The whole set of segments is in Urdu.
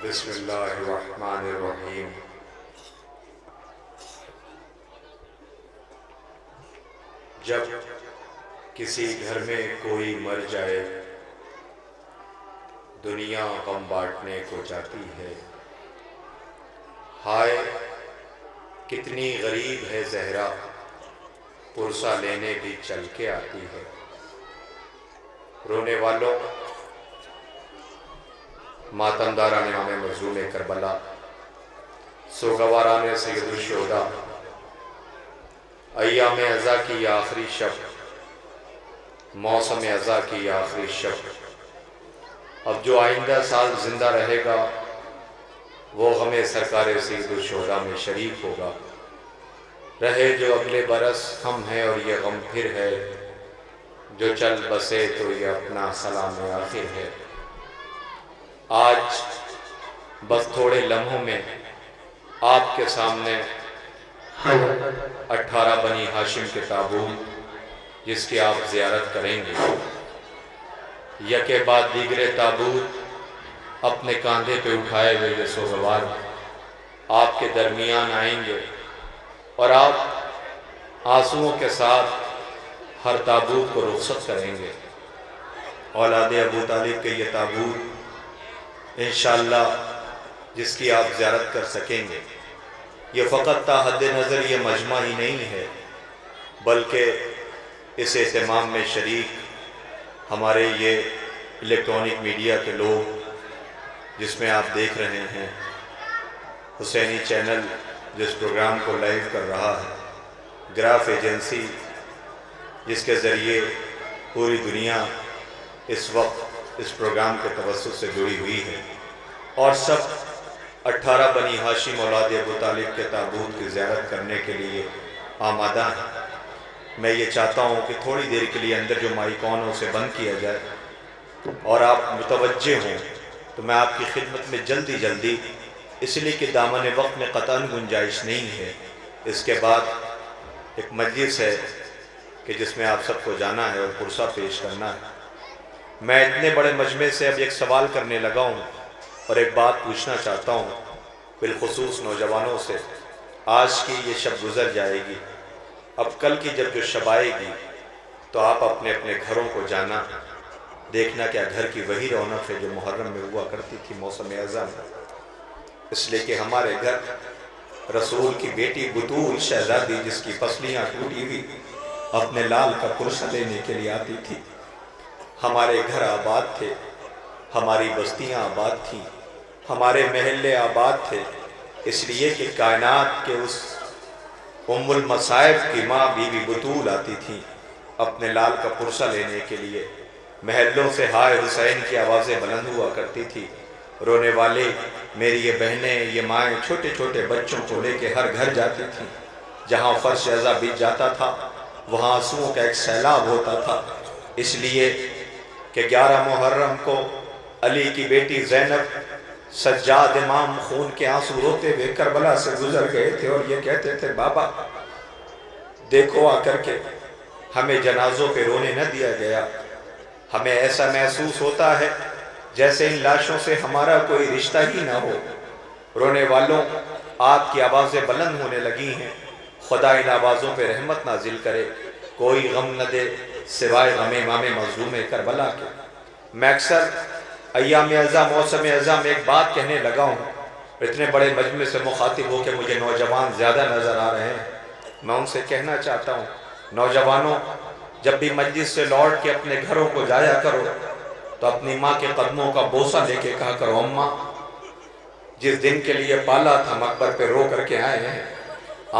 بسم اللہ الرحمن الرحیم۔ جب کسی گھر میں کوئی مر جائے، دنیا غم بانٹنے کو جاتی ہے۔ ہائے کتنی غریب ہے زہرا، پرسہ لینے بھی چل کے آتی ہے۔ رونے والوں، ماتمداران امام مظلوم کربلا، سوگواران سید الشہداء، ایام عزا کی یہ آخری شب، موسم عزا کی یہ آخری شب، اب جو آئندہ سال زندہ رہے گا وہ غم سرکار سید الشہداء میں شریک ہوگا۔ رہے جو اگلے برس ہم ہیں اور یہ غم پھر ہے، جو چل بسے تو یہ اپنا سلام آخر ہے۔ آج بس تھوڑے لمحوں میں آپ کے سامنے 18 بنی ہاشم کے تابوت جس کی آپ زیارت کریں گے، یکے بعد دیگرے تابوت اپنے کاندھے پہ اٹھائے ہوئے یہ سوگوار آپ کے درمیان آئیں گے، اور آپ آنسوؤں کے ساتھ ہر تابوت کو رخصت کریں گے۔ اولاد ابو طالب کے یہ تابوت انشاءاللہ جس کی آپ زیارت کر سکیں گے، یہ فقط تا حد نظر یہ مجمع ہی نہیں ہے، بلکہ اس اہتمام میں شریک ہمارے یہ الیکٹرانک میڈیا کے لوگ، جس میں آپ دیکھ رہے ہیں حسینی چینل جس پروگرام کو لائیو کر رہا ہے، گراف ایجنسی جس کے ذریعے پوری دنیا اس وقت اس پروگرام کے توسط سے جڑی ہوئی ہے، اور سب 18 بنی ہاشم اولاد ابو طالب کے تابوت کی زیارت کرنے کے لیے آمادہ ہیں۔ میں یہ چاہتا ہوں کہ تھوڑی دیر کے لیے اندر جو مائیکون اسے بند کیا جائے اور آپ متوجہ ہوں، تو میں آپ کی خدمت میں جلدی اس لیے کہ دامن وقت میں قطعاً گنجائش نہیں ہے۔ اس کے بعد ایک مجلس ہے کہ جس میں آپ سب کو جانا ہے اور پرسہ پیش کرنا ہے۔ میں اتنے بڑے مجمع سے اب ایک سوال کرنے لگا ہوں اور ایک بات پوچھنا چاہتا ہوں، بالخصوص نوجوانوں سے۔ آج کی یہ شب گزر جائے گی، اب کل کی جب جو شب آئے گی تو آپ اپنے اپنے گھروں کو جانا، دیکھنا کیا گھر کی وہی رونق ہے جو محرم میں ہوا کرتی تھی موسم عزا میں، اس لیے کہ ہمارے گھر رسول کی بیٹی بطول شہزادی جس کی پسلیاں ٹوٹی ہوئی اپنے لال کا پرسہ لینے کے لیے آتی تھی۔ ہمارے گھر آباد تھے، ہماری بستیاں آباد تھیں، ہمارے محلے آباد تھے، اس لیے کہ کائنات کے اس ام المصائب کی ماں بی بی بطول آتی تھیں اپنے لال کا پرسہ لینے کے لیے۔ محلوں سے ہائے حسین کی آوازیں بلند ہوا کرتی تھی۔ رونے والے میری یہ بہنیں، یہ مائیں چھوٹے چھوٹے بچوں کو لے کے ہر گھر جاتی تھیں۔ جہاں فرش عزا بیت جاتا تھا وہاں آنسوؤں کا ایک سیلاب ہوتا تھا، اس لیے کہ 11 محرم کو علی کی بیٹی زینب سجاد امام خون کے آنسو روتے ہوئے کربلا سے گزر گئے تھے، اور یہ کہتے تھے بابا دیکھو آ کر کے ہمیں جنازوں پہ رونے نہ دیا گیا، ہمیں ایسا محسوس ہوتا ہے جیسے ان لاشوں سے ہمارا کوئی رشتہ ہی نہ ہو۔ رونے والوں، آپ کی آوازیں بلند ہونے لگی ہیں، خدا ان آوازوں پہ رحمت نازل کرے، کوئی غم نہ دے سوائے غم امام مظلوم کربلا کے۔ میں اکثر ایام عزا موسم عزا میں ایک بات کہنے لگا ہوں، اتنے بڑے مجمع سے مخاطب ہو کہ مجھے نوجوان زیادہ نظر آ رہے ہیں، میں ان سے کہنا چاہتا ہوں نوجوانوں، جب بھی مجلس سے لوٹ کے اپنے گھروں کو جایا کرو تو اپنی ماں کے قدموں کا بوسہ لے کے کہا کرو اماں جس دن کے لیے پالا تھا مقبر پہ رو کر کے آئے ہیں،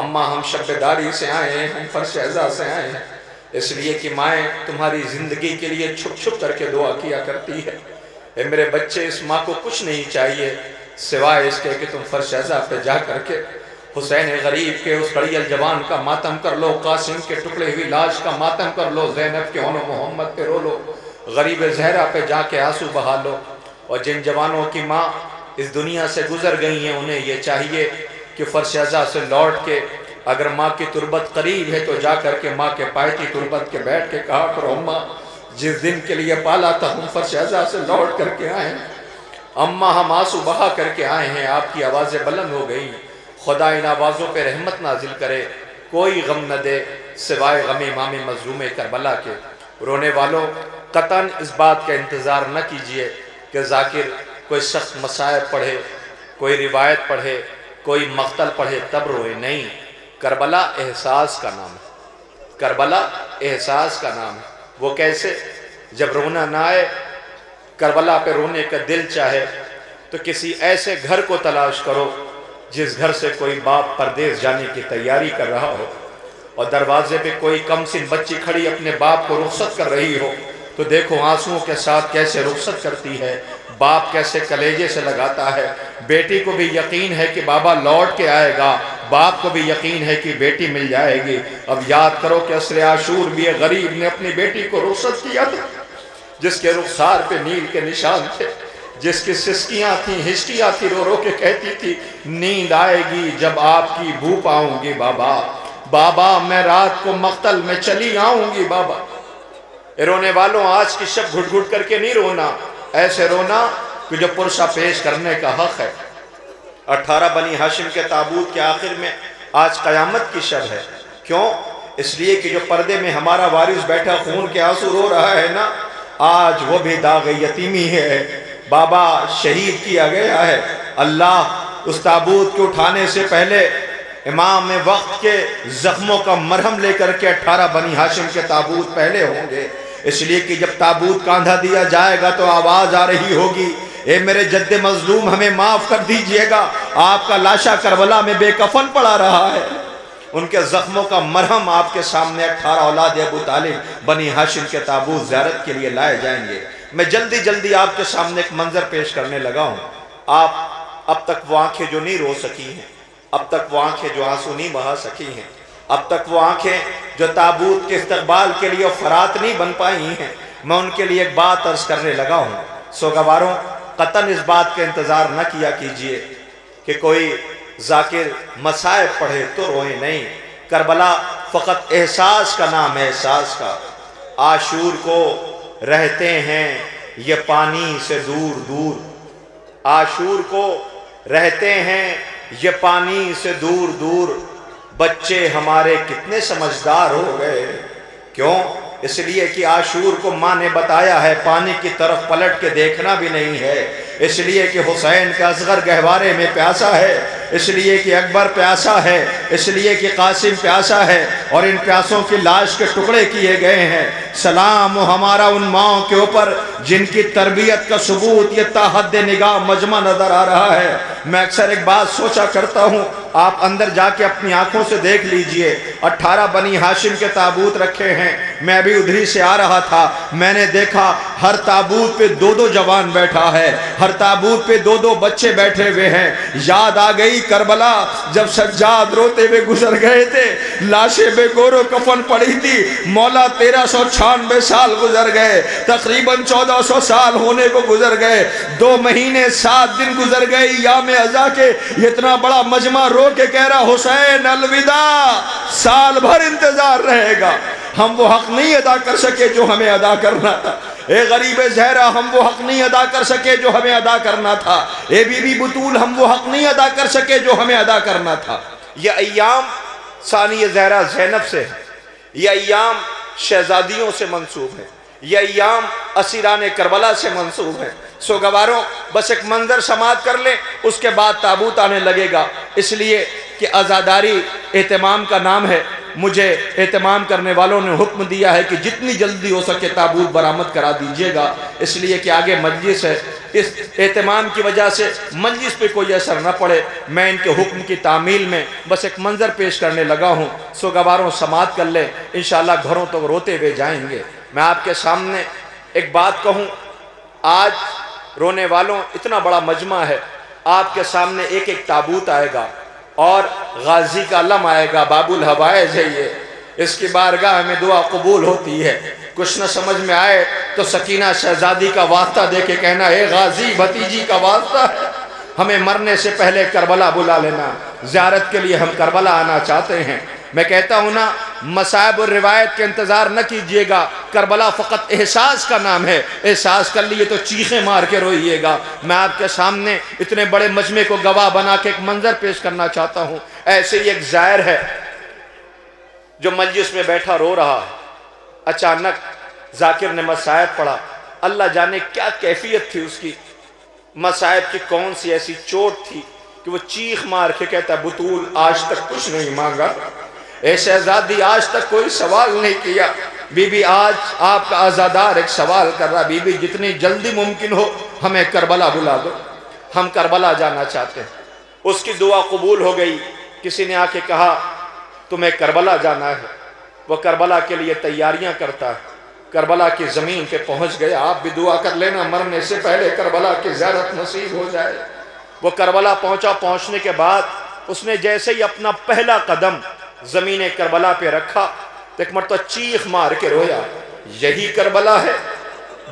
اماں ہم شب داری سے آئے ہیں، ہم فرش عزا سے آئے ہیں، اس لیے کہ مائیں تمہاری زندگی کے لیے چھپ چھپ کر کے دعا کیا کرتی ہے۔ اے میرے بچے، اس ماں کو کچھ نہیں چاہیے سوائے اس کے کہ تم فرش عزا پہ جا کر کے حسین غریب کے اس کڑی الجوان کا ماتم کر لو، قاسم کے ٹکڑے ہوئی لاش کا ماتم کر لو، زینب کے ہون و محمد پہ رو لو، غریب زہرا پہ جا کے آنسو بہا لو۔ اور جن جوانوں کی ماں اس دنیا سے گزر گئی ہیں انہیں یہ چاہیے کہ فرش عزا سے لوٹ کے اگر ماں کی تربت قریب ہے تو جا کر کے ماں کے پائے کی تربت کے بیٹھ کے کہا کرو اماں جس دن کے لیے پالا تھا ہم فرش عزا سے لوٹ کر کے آئے، اماں ہم آنسو بہا کر کے آئے ہیں، آپ کی آوازیں بلند ہو گئی، خدا ان آوازوں پہ رحمت نازل کرے، کوئی غم نہ دے سوائے غم امام مظلوم کربلا کے۔ رونے والوں قطعاً اس بات کا انتظار نہ کیجئے کہ ذاکر کوئی سخت مصائب پڑھے، کوئی روایت پڑھے، کوئی مقتل پڑھے تب روئے، نہیں۔ کربلا احساس کا نام ہے، کربلا احساس کا نام ہے۔ وہ کیسے؟ جب رونا نہ آئے، کربلا پہ رونے کا دل چاہے تو کسی ایسے گھر کو تلاش کرو جس گھر سے کوئی باپ پردیس جانے کی تیاری کر رہا ہو، اور دروازے پہ کوئی کم سن بچی کھڑی اپنے باپ کو رخصت کر رہی ہو تو دیکھو آنسوؤں کے ساتھ کیسے رخصت کرتی ہے، باپ کیسے کلیجے سے لگاتا ہے۔ بیٹی کو بھی یقین ہے کہ بابا لوٹ کے آئے گا، باپ کو بھی یقین ہے کہ بیٹی مل جائے گی۔ اب یاد کرو کہ عصر عاشور بھی ایک غریب نے اپنی بیٹی کو رخصت کیا تھا، جس کے رخسار پہ نیل کے نشان تھے، جس کی سسکیاں تھیں، ہسٹیاں تھی، رو رو کے کہتی تھی نیند آئے گی جب آپ کی بھو پاؤں گی بابا، بابا میں رات کو مقتل میں چلی آؤں گی بابا۔ رونے والوں آج کی شب گھٹ گھٹ کر کے نہیں رونا، ایسے رونا کہ جو پرسہ پیش کرنے کا حق ہے۔ 18 بنی ہاشم کے تابوت کے آخر میں آج قیامت کی شب ہے، کیوں؟ اس لیے کہ جو پردے میں ہمارا وارث بیٹھا خون کے آنسو رو رہا ہے نا، آج وہ بھی داغ یتیمی ہے، بابا شہید کیا گیا ہے۔ اللہ اس تابوت کو اٹھانے سے پہلے امام وقت کے زخموں کا مرہم لے کر کے 18 بنی ہاشم کے تابوت پہلے ہوں گے، اس لیے کہ جب تابوت کاندھا دیا جائے گا تو آواز آ رہی ہوگی، اے میرے جد مظلوم ہمیں معاف کر دیجئے گا، آپ کا لاشا کربلا میں بے کفن پڑا رہا ہے۔ ان کے زخموں کا مرہم آپ کے سامنے 18 اولاد ابو طالب بنی ہاشم کے تابوت زیارت کے لیے لائے جائیں گے۔ میں جلدی آپ کے سامنے ایک منظر پیش کرنے لگا ہوں۔ آپ اب تک وہ آنکھیں جو نہیں رو سکی ہیں، اب تک وہ آنکھیں جو آنسو نہیں بہا سکی ہیں، اب تک وہ آنکھیں جو تابوت کے استقبال کے لیے فرات نہیں بن پائی ہیں، میں ان کے لیے ایک بات عرض کرنے لگا ہوں۔ سوگواروں قطعاً اس بات کا انتظار نہ کیا کیجئے کہ کوئی ذاکر مصائب پڑھے تو روئے، نہیں۔ کربلا فقط احساس کا نام ہے، احساس کا۔ عاشور کو رہتے ہیں یہ پانی سے دور دور، عاشور کو رہتے ہیں یہ پانی سے دور دور، بچے ہمارے کتنے سمجھدار ہو گئے، کیوں؟ اس لیے کہ عاشور کو ماں نے بتایا ہے پانی کی طرف پلٹ کے دیکھنا بھی نہیں ہے، اس لیے کہ حسین کا اصغر گہوارے میں پیاسا ہے، اس لیے کہ اکبر پیاسا ہے، اس لیے کہ قاسم پیاسا ہے، اور ان پیاسوں کی لاش کے ٹکڑے کیے گئے ہیں۔ سلام ہو ہمارا ان ماؤں کے اوپر جن کی تربیت کا ثبوت یہ تا حد نگاہ مجمع نظر آ رہا ہے۔ میں اکثر ایک بات سوچا کرتا ہوں، آپ اندر جا کے اپنی آنکھوں سے دیکھ لیجئے، 18 بنی ہاشم کے تابوت رکھے ہیں، میں ابھی ادھری سے آ رہا تھا، میں نے دیکھا ہر تابوت پہ 2 جوان بیٹھا ہے، ہر تابوت پہ 2 بچے بیٹھے ہوئے ہیں۔ یاد آ گئی کربلا جب سجاد روتے ہوئے گزر گئے تھے، لاشیں بے گور و کفن پڑی تھی، مولا 1396 سال گزر گئے، تقریباً 1400 سال ہونے کو گزر گئے، 2 مہینے 7 دن گزر گئے ایام ازا کے، اتنا بڑا مجمع رو کے کہہ رہا حسین الوداع، سال بھر انتظار رہے گا، ہم وہ حق نہیں ادا کر سکے جو ہمیں ادا کرنا تھا، اے غریب زہرا ہم وہ حق نہیں ادا کر سکے جو ہمیں ادا کرنا تھا، اے بی بی بطول ہم وہ حق نہیں ادا کر سکے جو ہمیں ادا کرنا تھا۔ یہ ایام ثانی زہرا زینب سے ہے، یہ ایام شہزادیوں سے منسوب ہے، یہ ایام اسیران کربلا سے منسوب ہے۔ سوگواروں بس ایک منظر سماعت کر لیں، اس کے بعد تابوت آنے لگے گا، اس لیے کہ عزاداری اہتمام کا نام ہے۔ مجھے اہتمام کرنے والوں نے حکم دیا ہے کہ جتنی جلدی ہو سکے تابوت برآمد کرا دیجئے گا، اس لیے کہ آگے مجلس ہے، اس اہتمام کی وجہ سے مجلس پہ کوئی اثر نہ پڑے، میں ان کے حکم کی تعمیل میں بس ایک منظر پیش کرنے لگا ہوں۔ سوگواروں سماعت کر لیں، انشاءاللہ گھروں تک روتے ہوئے جائیں گے۔ میں آپ کے سامنے ایک بات کہوں، آج رونے والوں اتنا بڑا مجمع ہے، آپ کے سامنے ایک ایک تابوت آئے گا اور غازی کا علم آئے گا، باب الحوائج ہے یہ، اس کی بارگاہ میں دعا قبول ہوتی ہے۔ کچھ نہ سمجھ میں آئے تو سکینہ شہزادی کا واسطہ دے کے کہنا اے غازی بھتیجی کا واسطہ ہے، ہمیں مرنے سے پہلے کربلا بلا لینا، زیارت کے لیے ہم کربلا آنا چاہتے ہیں۔ میں کہتا ہوں نا مصائب اور روایت کے انتظار نہ کیجئے گا، کربلا فقط احساس کا نام ہے، احساس کر لیے تو چیخیں مار کے روئیے گا۔ میں آپ کے سامنے اتنے بڑے مجمع کو گواہ بنا کے ایک منظر پیش کرنا چاہتا ہوں۔ ایسے ہی ایک زائر ہے جو مجلس میں بیٹھا رو رہا ہے، اچانک ذاکر نے مصائب پڑھا، اللہ جانے کیا کیفیت تھی اس کی، مصائب کی کون سی ایسی چوٹ تھی کہ وہ چیخ مار کے کہتا ہے بطول آج تک کچھ نہیں مانگا، اے شہزادی آج تک کوئی سوال نہیں کیا، بی بی آج آپ کا عزادار ایک سوال کر رہا، بی بی جتنی جلدی ممکن ہو ہمیں کربلا بلا دو، ہم کربلا جانا چاہتے ہیں۔ اس کی دعا قبول ہو گئی۔ کسی نے آ کے کہا تمہیں کربلا جانا ہے، وہ کربلا کے لیے تیاریاں کرتا ہے، کربلا کی زمین پہ پہنچ گیا۔ آپ بھی دعا کر لینا مرنے سے پہلے کربلا کی زیارت نصیب ہو جائے۔ وہ کربلا پہنچا، پہنچنے کے بعد اس نے جیسے ہی اپنا پہلا قدم زمین کربلا پہ رکھا تو ایک مرتبہ چیخ مار کے رویا، یہی کربلا ہے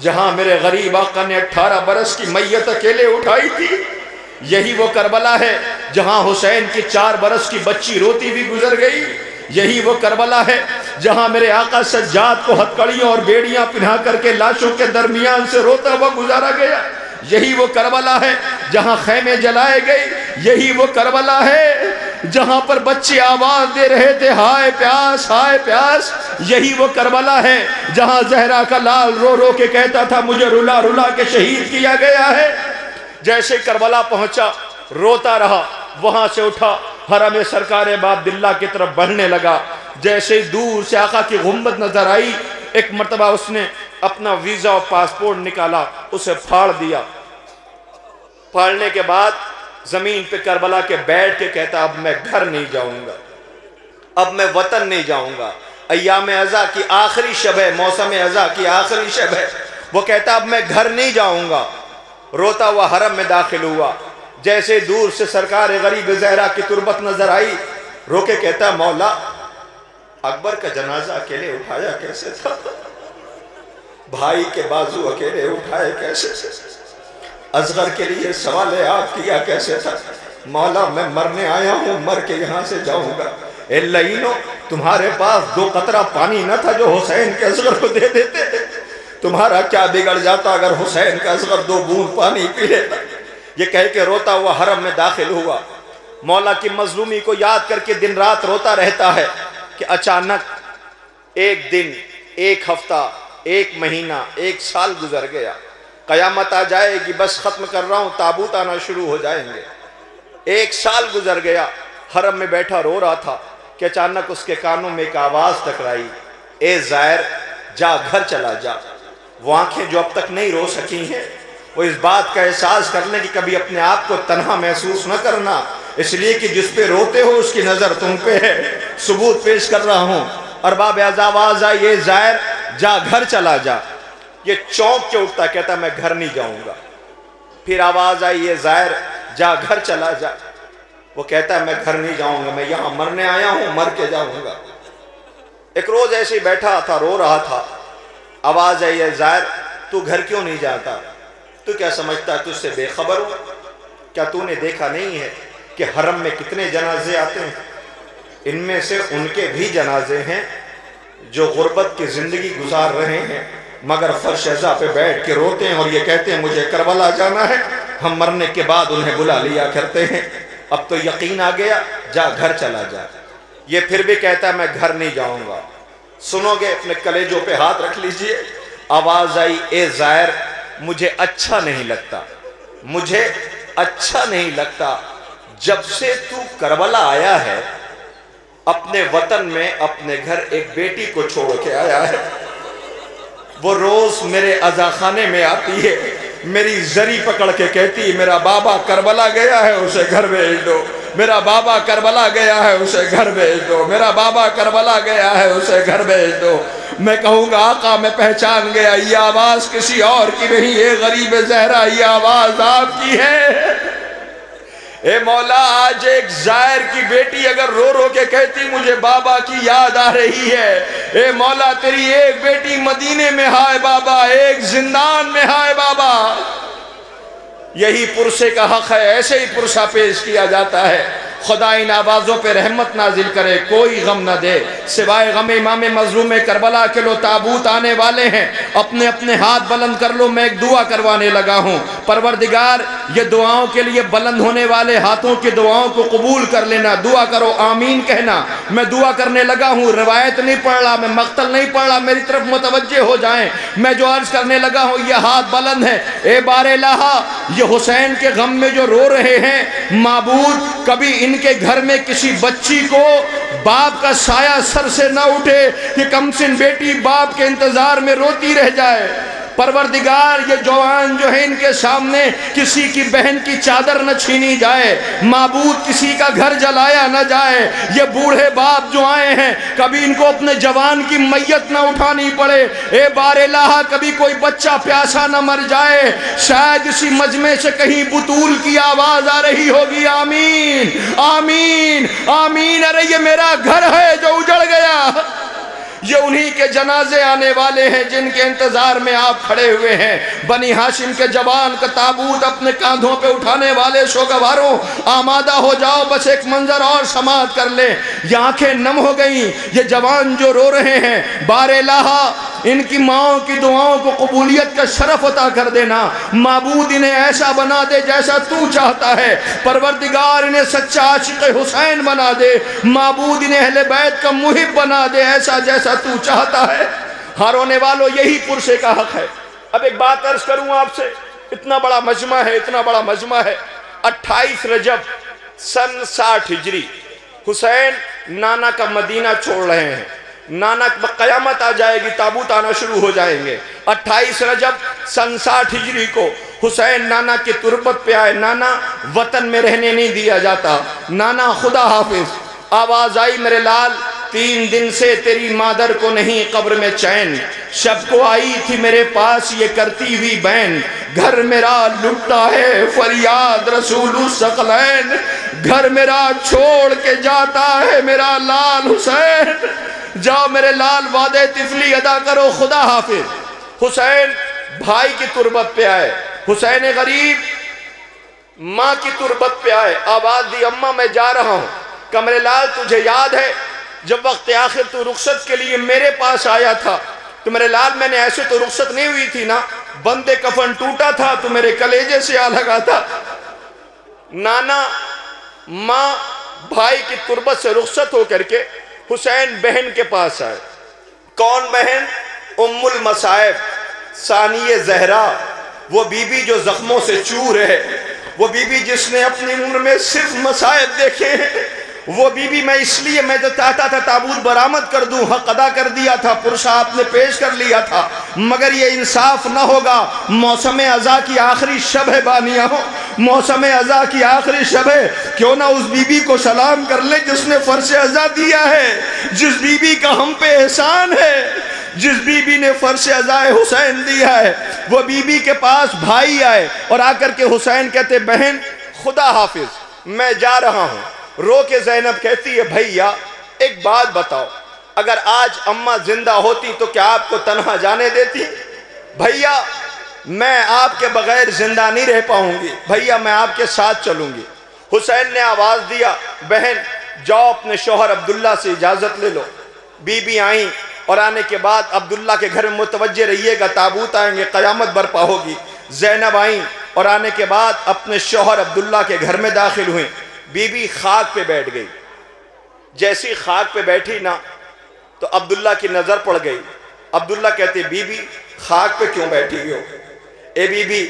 جہاں میرے غریب آقا نے 18 برس کی میت اکیلے اٹھائی تھی، یہی وہ کربلا ہے جہاں حسین کی 4 برس کی بچی روتی بھی گزر گئی، یہی وہ کربلا ہے جہاں میرے آقا سجاد کو ہتکڑیوں اور بیڑیاں پہنا کر کے لاشوں کے درمیان سے روتا ہوا گزارا گیا، یہی وہ کربلا ہے جہاں خیمے جلائے گئے، یہی وہ کربلا ہے جہاں پر بچے آواز دے رہے تھے ہائے پیاس ہائے پیاس، یہی وہ کربلا ہے جہاں زہرا کا لال رو رو کے کہتا تھا مجھے رلا رلا کے شہید کیا گیا ہے۔ جیسے کربلا پہنچا روتا رہا، وہاں سے اٹھا حرم سرکار باب عبداللہ کی طرف بڑھنے لگا۔ جیسے ہی دور سے آقا کی غنبت نظر آئی، ایک مرتبہ اس نے اپنا ویزا اور پاسپورٹ نکالا، اسے پھاڑ دیا۔ پھاڑنے کے بعد زمین پہ کربلا کے بیٹھ کے کہتا اب میں گھر نہیں جاؤں گا، اب میں وطن نہیں جاؤں گا۔ ایام ازا کی آخری شب ہے، موسم ازا کی آخری شب ہے، وہ کہتا اب میں گھر نہیں جاؤں گا۔ روتا ہوا حرم میں داخل ہوا، جیسے دور سے سرکار غریب زہرا کی تربت نظر آئی، رو کے کہتا مولا اکبر کا جنازہ اکیلے اٹھایا کیسے تھا، بھائی کے بازو اکیلے اٹھائے کیسے تھے، اصغر کے لیے سوال آپ کیا کیسے تھا، مولا میں مرنے آیا ہوں، مر کے یہاں سے جاؤں گا۔ اے لعینو تمہارے پاس 2 قطرہ پانی نہ تھا جو حسین کے اصغر کو دے دیتے، تمہارا کیا بگڑ جاتا اگر حسین کا اصغر 2 بوند پانی پی لیتا۔ یہ کہہ کے روتا ہوا حرم میں داخل ہوا، مولا کی مظلومی کو یاد کر کے دن رات روتا رہتا ہے کہ اچانک ایک دن، ایک ہفتہ، ایک مہینہ، 1 سال گزر گیا، قیامت آ جائے گی، بس ختم کر رہا ہوں، تابوت آنا شروع ہو جائیں گے۔ 1 سال گزر گیا، حرم میں بیٹھا رو رہا تھا کہ اچانک اس کے کانوں میں ایک آواز ٹکرائی، اے زائر جا گھر چلا جا۔ وہ آنکھیں جو اب تک نہیں رو سکی ہیں، وہ اس بات کا احساس کر لیں کہ کبھی اپنے آپ کو تنہا محسوس نہ کرنا، اس لیے کہ جس پہ روتے ہو اس کی نظر تم پہ ہے۔ ثبوت پیش کر رہا ہوں، ارباب آواز آئی اے زائر جا گھر چلا جا۔ یہ چونک کے اٹھتا کہتا میں گھر نہیں جاؤں گا۔ پھر آواز آئی اے زائر جا گھر چلا جا۔ وہ کہتا ہے میں گھر نہیں جاؤں گا، میں یہاں مرنے آیا ہوں، مر کے جاؤں گا۔ ایک روز ایسے ہی بیٹھا تھا، رو رہا تھا، آواز آئی اے زائر تو گھر کیوں نہیں جاتا، تو کیا سمجھتا ہے تجھ سے بے خبر ہو، کیا تو نے دیکھا نہیں ہے کہ حرم میں کتنے جنازے آتے ہیں، ان میں سے ان کے بھی جنازے ہیں جو غربت کی زندگی گزار رہے ہیں مگر فرش ازا پہ بیٹھ کے روتے ہیں اور یہ کہتے ہیں مجھے کربلا جانا ہے، ہم مرنے کے بعد انہیں بلا لیا کرتے ہیں۔ اب تو یقین آ گیا، جا گھر چلا جا۔ یہ پھر بھی کہتا ہے میں گھر نہیں جاؤں گا۔ سنو گے اپنے کلیجوں پہ ہاتھ رکھ لیجئے، آواز آئی اے زائر مجھے اچھا نہیں لگتا، مجھے اچھا نہیں لگتا، جب سے تو کربلا آیا ہے اپنے وطن میں اپنے گھر ایک بیٹی کو چھوڑ کے آیا ہے، وہ روز میرے عزا خانے میں آتی ہے، میری زری پکڑ کے کہتی میرا بابا کربلا گیا ہے اسے گھر بھیج دو، میرا بابا کربلا گیا ہے اسے گھر بھیج دو، میرا بابا کربلا گیا ہے اسے گھر بھیج دو۔ میں کہوں گا آقا میں پہچان گیا، یہ آواز کسی اور کی نہیں، یہ غریب زہرا، یہ آواز آپ کی ہے۔ اے مولا آج ایک زائر کی بیٹی اگر رو رو کے کہتی مجھے بابا کی یاد آ رہی ہے، اے مولا تیری ایک بیٹی مدینے میں ہائے بابا، ایک زندان میں ہائے بابا، یہی پرسے کا حق ہے، ایسے ہی پرسہ پیش کیا جاتا ہے۔ خدا ان آوازوں پہ رحمت نازل کرے، کوئی غم نہ دے سوائے غم امام مظلوم کربلا کے۔ لو تابوت آنے والے ہیں، اپنے اپنے ہاتھ بلند کر لو، میں ایک دعا کروانے لگا ہوں۔ پروردگار یہ دعاؤں کے لیے بلند ہونے والے ہاتھوں کی دعاؤں کو قبول کر لینا، دعا کرو، آمین کہنا۔ میں دعا کرنے لگا ہوں، روایت نہیں پڑھ رہا، میں مقتل نہیں پڑھ رہا، میری طرف متوجہ ہو جائیں۔ میں جو عرض کرنے لگا ہوں یہ ہاتھ بلند ہے۔ اے بار الہ، یہ حسین کے غم میں جو رو رہے ہیں، معبود کبھی ان کے گھر میں کسی بچی کو باپ کا سایہ سر سے نہ اٹھے کہ کم سن بیٹی باپ کے انتظار میں روتی رہ جائے۔ پروردگار یہ جوان جو ہے ان کے سامنے کسی کی بہن کی چادر نہ چھینی جائے، معبود کسی کا گھر جلایا نہ جائے۔ یہ بوڑھے باپ جو آئے ہیں کبھی ان کو اپنے جوان کی میت نہ اٹھانی پڑے۔ اے بار الہ، کبھی کوئی بچہ پیاسا نہ مر جائے۔ شاید اسی مجمع سے کہیں بطول کی آواز آ رہی ہوگی، آمین آمین آمین۔ ارے یہ میرا گھر ہے جو اجڑ گیا، یہ انہی کے جنازے آنے والے ہیں جن کے انتظار میں آپ کھڑے ہوئے ہیں۔ بنی ہاشم کے جوان کا تابوت اپنے کاندھوں پہ اٹھانے والے شوگواروں، آمادہ ہو جاؤ، بس ایک منظر اور سماعت کر لیں۔ یہ آنکھیں نم ہو گئیں، یہ جوان جو رو رہے ہیں، بار الہ ان کی ماؤں کی دعاؤں کو قبولیت کا شرف عطا کر دینا۔ معبود انہیں ایسا بنا دے جیسا تو چاہتا ہے۔ پروردگار انہیں سچا عاشق حسین بنا دے۔ معبود انہیں اہل بیت کا محب بنا دے، ایسا جیسا تو چاہتا ہے۔ ہاں رونے والوں، یہی پرسے کا حق ہے۔ اب ایک بات عرض کروں آپ سے، اتنا بڑا مجمع ہے، اتنا بڑا مجمع ہے۔ 28 رجب سن 60 ہجری حسین نانا کا مدینہ چھوڑ رہے ہیں۔ نانا قیامت آ جائے گی، تابوت آنا شروع ہو جائیں گے۔ 28 رجب سن 60 ہجری کو حسین نانا کی تربت پہ آئے۔ نانا وطن میں رہنے نہیں دیا جاتا، نانا خدا حافظ۔ آواز آئی، میرے لال 3 دن سے تیری مادر کو نہیں قبر میں چین، شب کو آئی تھی میرے پاس یہ کرتی ہوئی بین، گھر میرا لٹتا ہے فریاد رسول الثقلین، گھر میرا چھوڑ کے جاتا ہے میرا لال حسین۔ جاؤ میرے لال، وعدہ طفلی ادا کرو، خدا حافظ۔ حسین بھائی کی تربت پہ آئے، حسین غریب ماں کی تربت پہ آئے، آواز دی، اماں میں جا رہا ہوں۔ کمرے لال تجھے یاد ہے جب وقت آخر تو رخصت کے لیے میرے پاس آیا تھا تو میرے لال میں نے ایسے تو رخصت نہیں ہوئی تھی نا، بندے کفن ٹوٹا تھا تو میرے کلیجے سے آ لگا تھا۔ نانا ماں بھائی کی تربت سے رخصت ہو کر کے حسین بہن کے پاس آئے۔ کون بہن؟ ام المصائب ثانیہ زہرا، وہ بی بی جو زخموں سے چور ہے، وہ بی بی جس نے اپنی عمر میں صرف مصائب دیکھے ہیں، وہ بی بی میں تو چاہتا تھا تابوت برآمد کر دوں، حق ادا کر دیا تھا، پرسہ آپ نے پیش کر لیا تھا، مگر یہ انصاف نہ ہوگا۔ موسم ازاں کی آخری شب ہے بانیہ ہو، موسم ازاں کی آخری شب ہے، کیوں نہ اس بی بی کو سلام کر لے جس نے فرش ازاں دیا ہے، جس بی بی کا ہم پہ احسان ہے، جس بی بی نے فرش ازاں حسین دیا ہے۔ وہ بی بی کے پاس بھائی آئے اور آ کر کے حسین کہتے، بہن خدا حافظ میں جا رہا ہوں۔ رو کے زینب کہتی ہے، بھائیا ایک بات بتاؤ، اگر آج اماں زندہ ہوتی تو کیا آپ کو تنہا جانے دیتی؟ بھائیا میں آپ کے بغیر زندہ نہیں رہ پاؤں گی، بھائیا میں آپ کے ساتھ چلوں گی۔ حسین نے آواز دیا، بہن جاؤ اپنے شوہر عبداللہ سے اجازت لے لو۔ بی بی آئیں اور آنے کے بعد عبداللہ کے گھر میں متوجہ رہیے گا، تابوت آئیں گے، قیامت برپا ہوگی۔ زینب آئیں اور آنے کے بعد اپنے شوہر عبداللہ کے گھر میں داخل ہوئیں۔ بی بی خاک پہ بیٹھ گئی، جیسی خاک پہ بیٹھی نا تو عبداللہ کی نظر پڑ گئی۔ عبداللہ کہتے، بی بی خاک پہ کیوں بیٹھی ہو؟ اے بی بی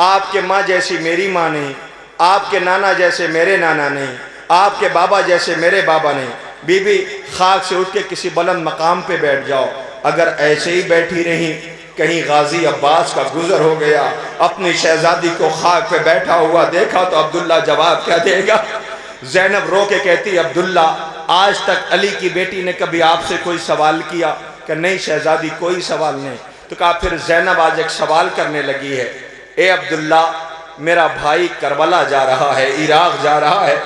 آپ کے ماں جیسی میری ماں نہیں، آپ کے نانا جیسے میرے نانا نہیں، آپ کے بابا جیسے میرے بابا نہیں، بی بی خاک سے اٹھ کے کسی بلند مقام پہ بیٹھ جاؤ۔ اگر ایسے ہی بیٹھی رہیں، کہیں غازی عباس کا گزر ہو گیا، اپنی شہزادی کو خاک پہ بیٹھا ہوا دیکھا تو عبداللہ جواب کیا دے گا؟ زینب رو کے کہتی، عبداللہ آج تک علی کی بیٹی نے کبھی آپ سے کوئی سوال کیا؟ کہ نہیں شہزادی کوئی سوال نہیں۔ تو کہا پھر زینب آج ایک سوال کرنے لگی ہے، اے عبداللہ میرا بھائی کربلا جا رہا ہے، عراق جا رہا ہے،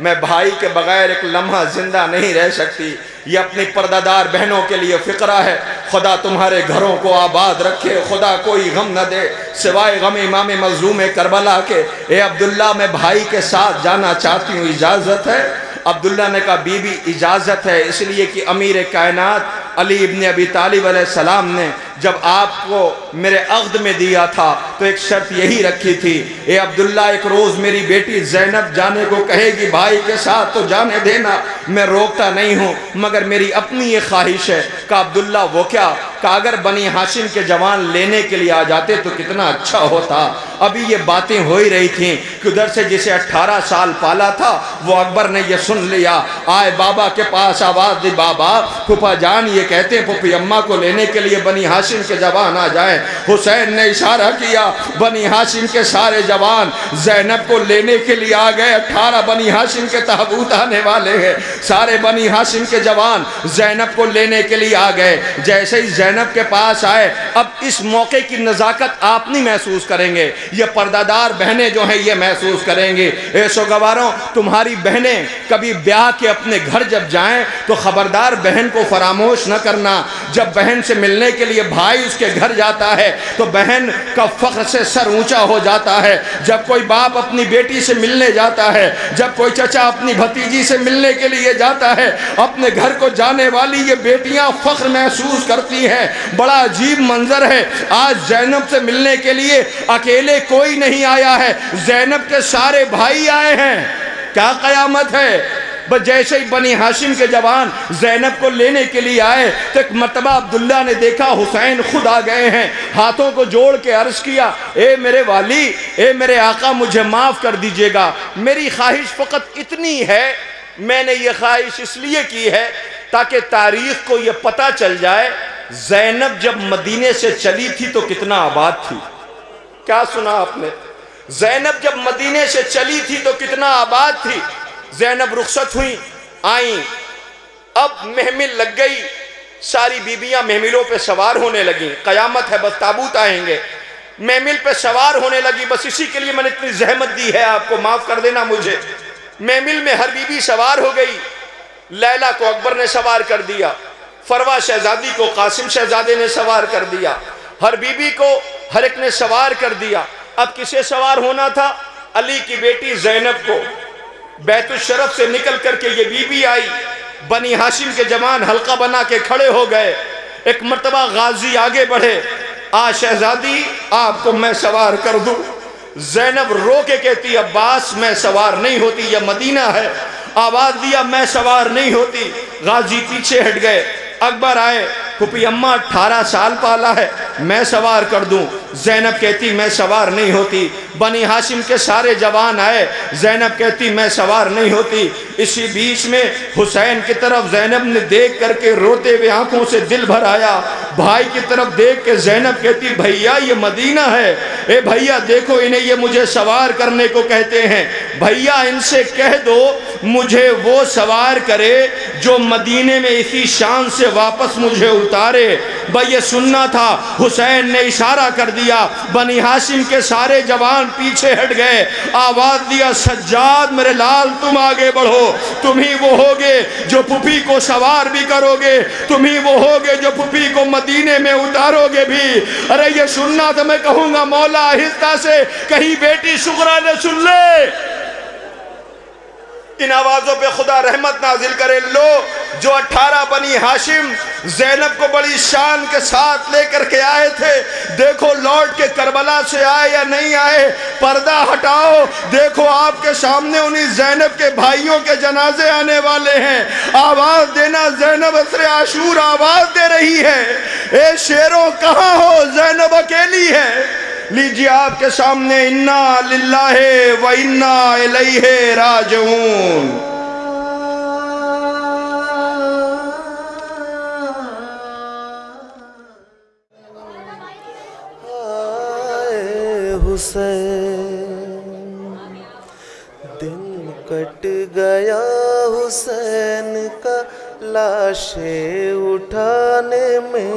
میں بھائی کے بغیر ایک لمحہ زندہ نہیں رہ سکتی۔ یہ اپنی پردہ بہنوں کے لیے فقرہ ہے۔ خدا تمہارے گھروں کو آباد رکھے، خدا کوئی غم نہ دے سوائے غم امام مظلوم کربلا کے۔ اے عبداللہ میں بھائی کے ساتھ جانا چاہتی ہوں، اجازت ہے؟ عبداللہ نے کہا بی بی اجازت ہے، اس لیے کہ امیر کائنات علی ابن ابی طالب علیہ السلام نے جب آپ کو میرے عقد میں دیا تھا تو ایک شرط یہی رکھی تھی، اے عبداللہ ایک روز میری بیٹی زینب جانے کو کہے گی بھائی کے ساتھ تو جانے دینا، میں روکتا نہیں ہوں، مگر میری اپنی یہ خواہش ہے۔ کہا عبداللہ وہ کیا؟ کہ اگر بنی ہاشم کے جوان لینے کے لیے آ جاتے تو کتنا اچھا ہوتا۔ ابھی یہ باتیں ہو ہی رہی تھیں کہ ادھر سے جسے 18 سال پالا تھا وہ اکبر نے یہ سن لیا، آئے بابا کے پاس آواز دی، بابا پھپھا جان یہ کہتے ہیں پھپھی اماں کو لینے کے لیے بنی ہاشم کے جوان آ جائیں۔ حسین نے اشارہ کیا، بنی ہاشم کے سارے جوان زینب کو لینے کے لیے آ گئے۔ 18 بنی ہاشم کے تابوت آنے والے ہیں، سارے بنی ہاشم کے جوان زینب کو لینے کے لیے آ گئے۔ جیسے ہی زینب کے پاس آئے، اب اس موقع کی نزاکت آپ نہیں محسوس کریں گے، یہ پردہ بہنیں جو ہیں یہ محسوس کریں گے۔ اے سوگواروں، تمہاری بہنیں کبھی بیاہ کے اپنے گھر جب جائیں تو خبردار بہن کو فراموش نہ کرنا۔ جب بہن سے ملنے کے لیے بھائی اس کے گھر جاتا ہے تو بہن کا فخر سے سر اونچا ہو جاتا ہے۔ جب کوئی باپ اپنی بیٹی سے ملنے جاتا ہے، جب کوئی چچا اپنی بھتیجی سے ملنے کے لیے جاتا ہے، اپنے گھر کو جانے والی یہ بیٹیاں فخر محسوس کرتی ہیں۔ بڑا عجیب منظر ہے، آج زینب سے ملنے کے لیے اکیلے کوئی نہیں آیا ہے، زینب کے سارے بھائی آئے ہیں۔ کیا قیامت ہے! بس جیسے ہی بنی ہاشم کے جوان زینب کو لینے کے لیے آئے تو ایک مرتبہ عبداللہ نے دیکھا حسین خود آ گئے ہیں، ہاتھوں کو جوڑ کے عرض کیا، اے میرے والی، اے میرے آقا، مجھے معاف کر دیجئے گا، میری خواہش فقط اتنی ہے، میں نے یہ خواہش اس لیے کی ہے تاکہ تاریخ کو یہ پتہ چل جائے زینب جب مدینے سے چلی تھی تو کتنا آباد تھی۔ کیا سنا آپ نے؟ زینب جب مدینے سے چلی تھی تو کتنا آباد تھی۔ زینب رخصت ہوئی، آئیں، اب محمل لگ گئی، ساری بیبیاں محملوں پہ سوار ہونے لگیں، قیامت ہے، بس تابوت آئیں گے، محمل پہ سوار ہونے لگی۔ بس اسی کے لیے میں نے اتنی زحمت دی ہے، آپ کو معاف کر دینا مجھے۔ محمل میں ہر بیوی سوار ہو گئی، لیلہ کو اکبر نے سوار کر دیا، فروا شہزادی کو قاسم شہزادے نے سوار کر دیا، ہر بیوی کو ہر ایک نے سوار کر دیا۔ اب کسے سوار ہونا تھا؟ علی کی بیٹی زینب کو۔ بیت الشرف سے نکل کر کے یہ بیوی آئی، بنی ہاشم کے جوان حلقہ بنا کے کھڑے ہو گئے۔ ایک مرتبہ غازی آگے بڑھے، شہزادی آپ کو میں سوار کر دوں۔ زینب رو کے کہتی، عباس میں سوار نہیں ہوتی، یہ مدینہ ہے۔ آواز دیا، میں سوار نہیں ہوتی۔ غازی پیچھے ہٹ گئے، اکبر آئے، پھپھی اماں 18 سال پالا ہے، میں سوار کر دوں۔ زینب کہتی میں سوار نہیں ہوتی۔ بنی ہاشم کے سارے جوان آئے، زینب کہتی میں سوار نہیں ہوتی۔ اسی بیچ میں حسین کی طرف زینب نے دیکھ کر کے روتے ہوئے آنکھوں سے دل بھر آیا۔ بھائی کی طرف دیکھ کے زینب کہتی بھیا یہ مدینہ ہے، اے بھیا دیکھو انہیں یہ مجھے سوار کرنے کو کہتے ہیں، بھیا ان سے کہہ دو مجھے وہ سوار کرے جو مدینے میں اسی شان سے واپس مجھے اتارے۔ بھئی یہ سننا تھا۔ حسین نے اشارہ کر دیا، بنی ہاشم کے سارے جوان پیچھے ہٹ گئے، آواز دیا سجاد میرے لال تم آگے بڑھو، تم ہی وہ ہوگے جو پھپھی کو سوار بھی کرو گے، تم ہی وہ ہوگے جو پھپھی کو مدینے میں اتارو گے بھی۔ ارے یہ سننا تو میں کہوں گا مولا آہستہ سے، کہیں بیٹی سغرا نے سن لے۔ ان آوازوں پہ خدا رحمت نازل کرے۔ لو جو 18 بنی ہاشم زینب کو بڑی شان کے ساتھ لے کر کے آئے تھے، دیکھو لوٹ کے کربلا سے آئے یا نہیں آئے، پردہ ہٹاؤ، دیکھو آپ کے سامنے انہی زینب کے بھائیوں کے جنازے آنے والے ہیں۔ آواز دینا زینب عصر عاشور آواز دے رہی ہے، اے شیروں کہاں ہو، زینب اکیلی ہے۔ لیجیے آپ کے سامنے انا للہ و انا الیہ راجعون۔ حسین دن کٹ گیا حسین کا لاشیں اٹھانے میں،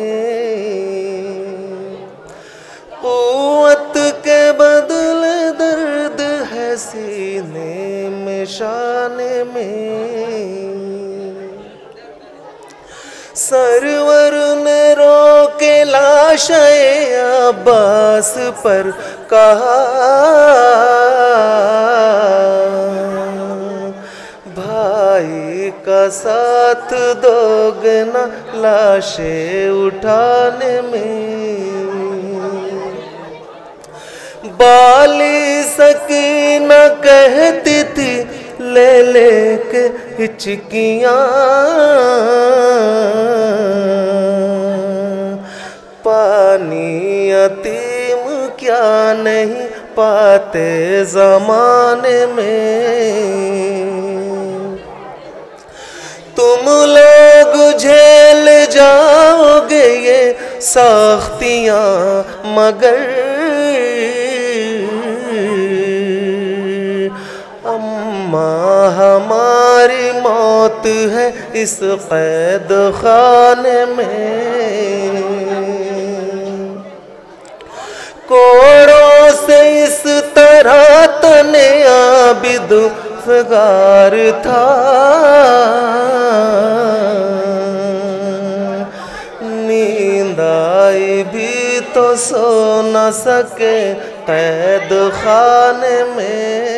قوت کے بدلے درد ہے سینے میں شان میں سرور نے روکے لاش عباس پر کہا بھائی کا ساتھ دو گے نا لاشیں اٹھانے میں بالی سکینہ کہتی تھی لے لے کے ہچکیاں پانی یتیم کیا نہیں پاتے زمانے میں تم لوگ جھیل جاؤ گے یہ سختیاں مگر اماں ہماری موت ہے اس قید خانے میں کوڑوں سے اس طرح تنے عابد فگار تھا نیند آئی بھی تو سو نہ سکے قید خانے میں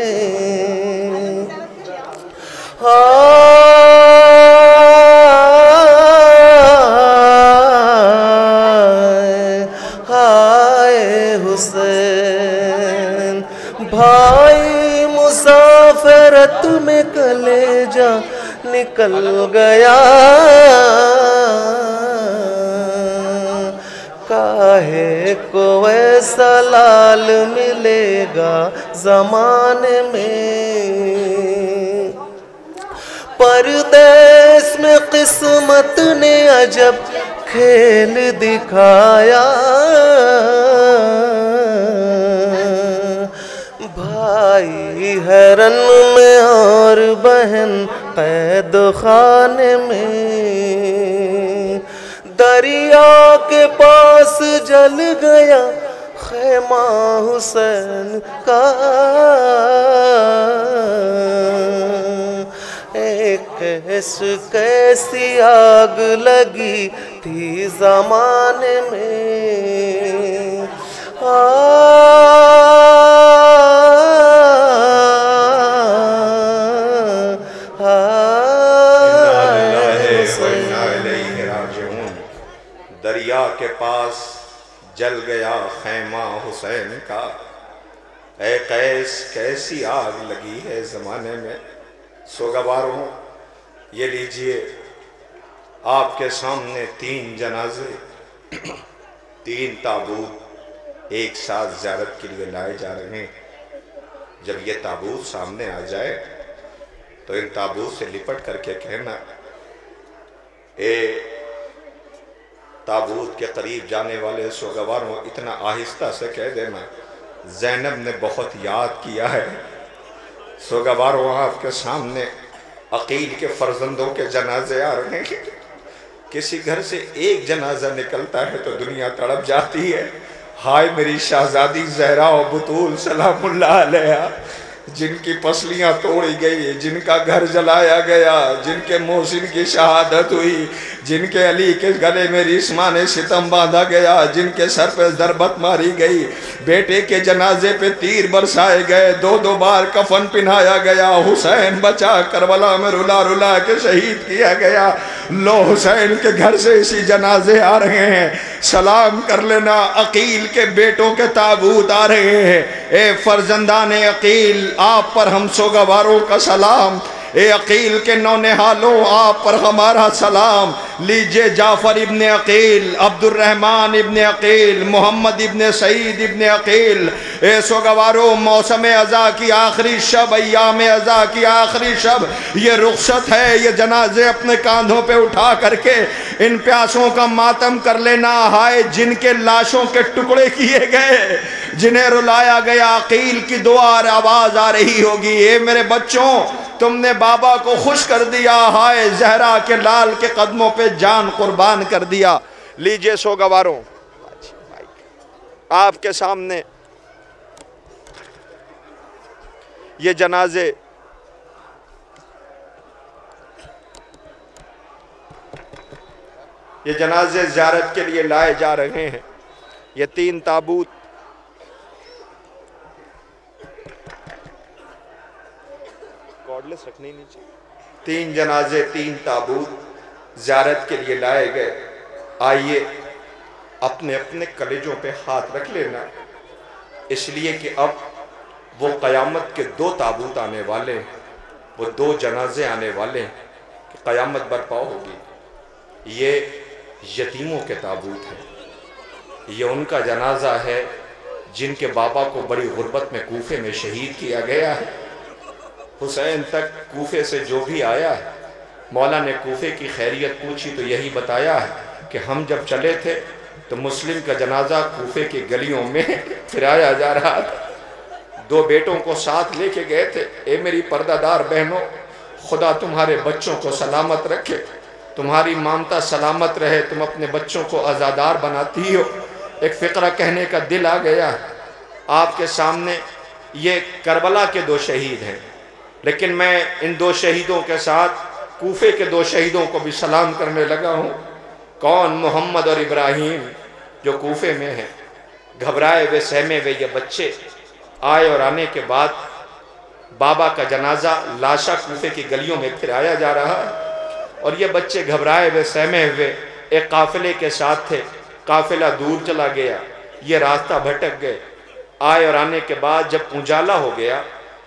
ہائے حسین بھائی مسافرت میں کلیجہ نکل گیا کاہے کو ایسا لال ملے گا زمانے میں پردیس میں قسمت نے عجب کھیل دکھایا بھائی حرم میں اور بہن قید خانے میں دریا کے پاس جل گیا خیمہ حسین کا کیسی آگ لگی تھی زمانے میں دریا کے پاس جل گیا خیمہ حسین کا اے قیس کیسی آگ لگی ہے زمانے میں سوگواروں یہ لیجئے آپ کے سامنے 3 جنازے 3 تابوت ایک ساتھ زیارت کے لیے لائے جا رہے ہیں جب یہ تابوت سامنے آ جائے تو ان تابوت سے لپٹ کر کے کہنا اے تابوت کے قریب جانے والے سوگواروں اتنا آہستہ سے کہہ دینا زینب نے بہت یاد کیا ہے سوگواروں آپ کے سامنے عقیل کے فرزندوں کے جنازے آ رہے ہیں کسی گھر سے ایک جنازہ نکلتا ہے تو دنیا تڑپ جاتی ہے ہائے میری شہزادی زہرا و بطول سلام اللہ علیہ جن کی پسلیاں توڑی گئی جن کا گھر جلایا گیا جن کے محسن کی شہادت ہوئی جن کے علی کے گلے میں ریسمان ستم باندھا گیا جن کے سر پہ ضربت ماری گئی بیٹے کے جنازے پہ تیر برسائے گئے 2 بار کفن پہنایا گیا حسین بچا کربلا میں رلا رلا کے شہید کیا گیا لو حسین کے گھر سے اسی جنازے آ رہے ہیں سلام کر لینا عقیل کے بیٹوں کے تابوت آ رہے ہیں اے فرزندان عقیل آپ پر ہم سوگواروں کا سلام اے عقیل کے نونہالوں آپ پر ہمارا سلام لیجئے جعفر ابن عقیل عبد الرحمن ابن عقیل محمد ابن سعید ابن عقیل اے سوگواروں موسم عزا کی آخری شب ایام عزا کی آخری شب یہ رخصت ہے یہ جنازے اپنے کاندھوں پہ اٹھا کر کے ان پیاسوں کا ماتم کر لینا ہائے جن کے لاشوں کے ٹکڑے کیے گئے جنہیں رلایا گیا عقیل کی دعا آواز آ رہی ہوگی اے میرے بچوں تم نے بابا کو خوش کر دیا ہائے زہرا کے لال کے قدموں پہ جان قربان کر دیا لیجئے سوگواروں آپ کے سامنے یہ جنازے زیارت کے لیے لائے جا رہے ہیں. یہ 3 تابوت کارڈلیس رکھنے نہیں چاہیے. 3 جنازے 3 تابوت زیارت کے لیے لائے گئے. آئیے اپنے اپنے کلیجوں پہ ہاتھ رکھ لینا، اس لیے کہ اب وہ قیامت کے 2 تابوت آنے والے ہیں، وہ 2 جنازے آنے والے ہیں کہ قیامت برپا ہوگی. یہ یتیموں کے تابوت ہیں. یہ ان کا جنازہ ہے جن کے بابا کو بڑی غربت میں کوفے میں شہید کیا گیا ہے. حسین تک کوفے سے جو بھی آیا ہے، مولا نے کوفے کی خیریت پوچھی تو یہی بتایا ہے کہ ہم جب چلے تھے تو مسلم کا جنازہ کوفے کی گلیوں میں پھرایا جا رہا تھا. 2 بیٹوں کو ساتھ لے کے گئے تھے. اے میری پردہ دار بہنوں، خدا تمہارے بچوں کو سلامت رکھے، تمہاری مامتا سلامت رہے، تم اپنے بچوں کو آزادار بناتی ہو. ایک فقرہ کہنے کا دل آ گیا ہے آپ کے سامنے. یہ کربلا کے 2 شہید ہیں، لیکن میں ان 2 شہیدوں کے ساتھ کوفے کے 2 شہیدوں کو بھی سلام کرنے لگا ہوں. کون؟ محمد اور ابراہیم جو کوفے میں ہیں. گھبرائے ہوئے سہمے ہوئے یہ بچے آئے اور آنے کے بعد بابا کا جنازہ لاشا کوفے کی گلیوں میں پھرایا جا رہا ہے اور یہ بچے گھبرائے ہوئے سہمے ہوئے ایک قافلے کے ساتھ تھے. قافلہ دور چلا گیا، یہ راستہ بھٹک گئے. آئے اور آنے کے بعد جب اجالا ہو گیا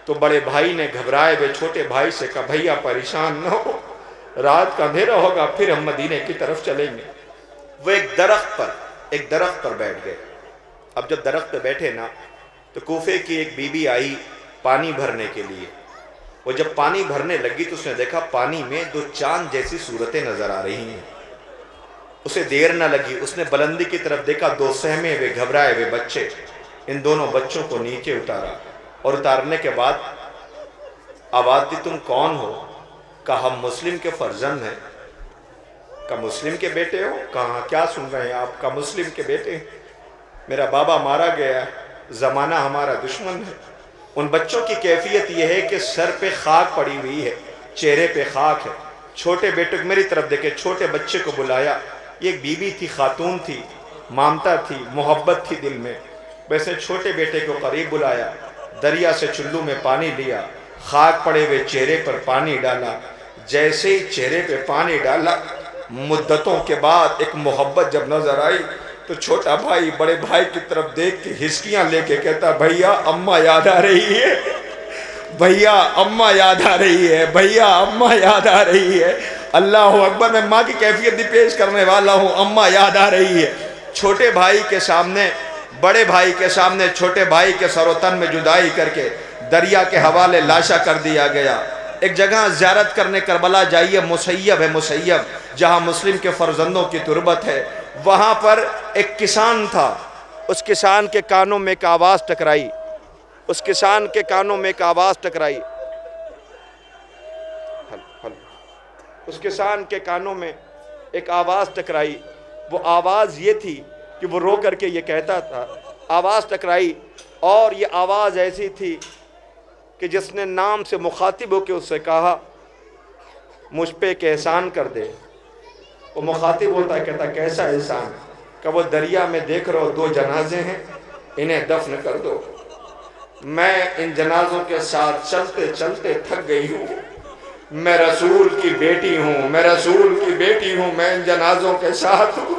تو بڑے بھائی نے گھبرائے ہوئے چھوٹے بھائی سے کہا بھیا پریشان نہ ہو، رات کا اندھیرا ہوگا پھر ہم مدینے کی طرف چلیں گے. وہ ایک درخت پر بیٹھ گئے. اب جب درخت پہ بیٹھے نا تو کوفے کی ایک بی بی آئی پانی بھرنے کے لیے. وہ جب پانی بھرنے لگی تو اس نے دیکھا پانی میں 2 چاند جیسی صورتیں نظر آ رہی ہیں. اسے دیر نہ لگی، اس نے بلندی کی طرف دیکھا 2 سہمے ہوئے گھبرائے ہوئے بچے. ان دونوں بچوں کو نیچے اتارا اور اتارنے کے بعد آواز دی تم کون ہو؟ کہا ہم مسلم کے فرزند ہیں. کہا مسلم کے بیٹے ہو؟ کہا کیا سن رہے ہیں آپ؟ کہا مسلم کے بیٹے ہیں، میرا بابا مارا گیا ہے، زمانہ ہمارا دشمن ہے. ان بچوں کی کیفیت یہ ہے کہ سر پہ خاک پڑی ہوئی ہے، چہرے پہ خاک ہے. چھوٹے بیٹے میری طرف دیکھے، چھوٹے بچے کو بلایا. یہ ایک بی بی تھی، خاتون تھی، مامتا تھی، محبت تھی دل میں. ویسے چھوٹے بیٹے کو قریب بلایا، دریا سے چلو میں پانی لیا، خاک پڑے ہوئے چہرے پر پانی ڈالا. جیسے ہی چہرے پہ پانی ڈالا، مدتوں کے بعد ایک محبت جب نظر آئی تو چھوٹا بھائی بڑے بھائی کی طرف دیکھ کے ہسکیاں لے کے کہتا بھیا اماں یاد آ رہی ہے، بھیا اماں یاد آ رہی ہے، بھیا اماں یاد آ رہی ہے. اللہ اکبر. میں ماں کی کیفیت بھی پیش کرنے والا ہوں. اماں یاد آ رہی ہے. چھوٹے بھائی کے سامنے بڑے بھائی کے سامنے چھوٹے بھائی کے سر و تن میں جدائی کر کے دریا کے حوالے لاشا کر دیا گیا. ایک جگہ زیارت کرنے کربلا جائیے، مسیب ہے، مسیب جہاں مسلم کے فرزندوں کی تربت ہے. وہاں پر ایک کسان تھا. اس کسان کے کانوں میں ایک آواز ٹکرائی. اس کسان کے کانوں میں ایک آواز ٹکرائی. اس کسان کے کانوں میں ایک آواز ٹکرائی. وہ آواز یہ تھی کہ وہ رو کر کے یہ کہتا تھا، آواز ٹکرائی اور یہ آواز ایسی تھی کہ جس نے نام سے مخاطب ہو کے اس سے کہا مجھ پہ ایک احسان کر دے. وہ مخاطب ہوتا ہے، کہتا کیسا احسان؟ کہ وہ دریا میں دیکھ رہو 2 جنازے ہیں، انہیں دفن کر دو. میں ان جنازوں کے ساتھ چلتے چلتے تھک گئی ہوں. میں رسول کی بیٹی ہوں، میں رسول کی بیٹی ہوں، میں ان جنازوں کے ساتھ ہوں.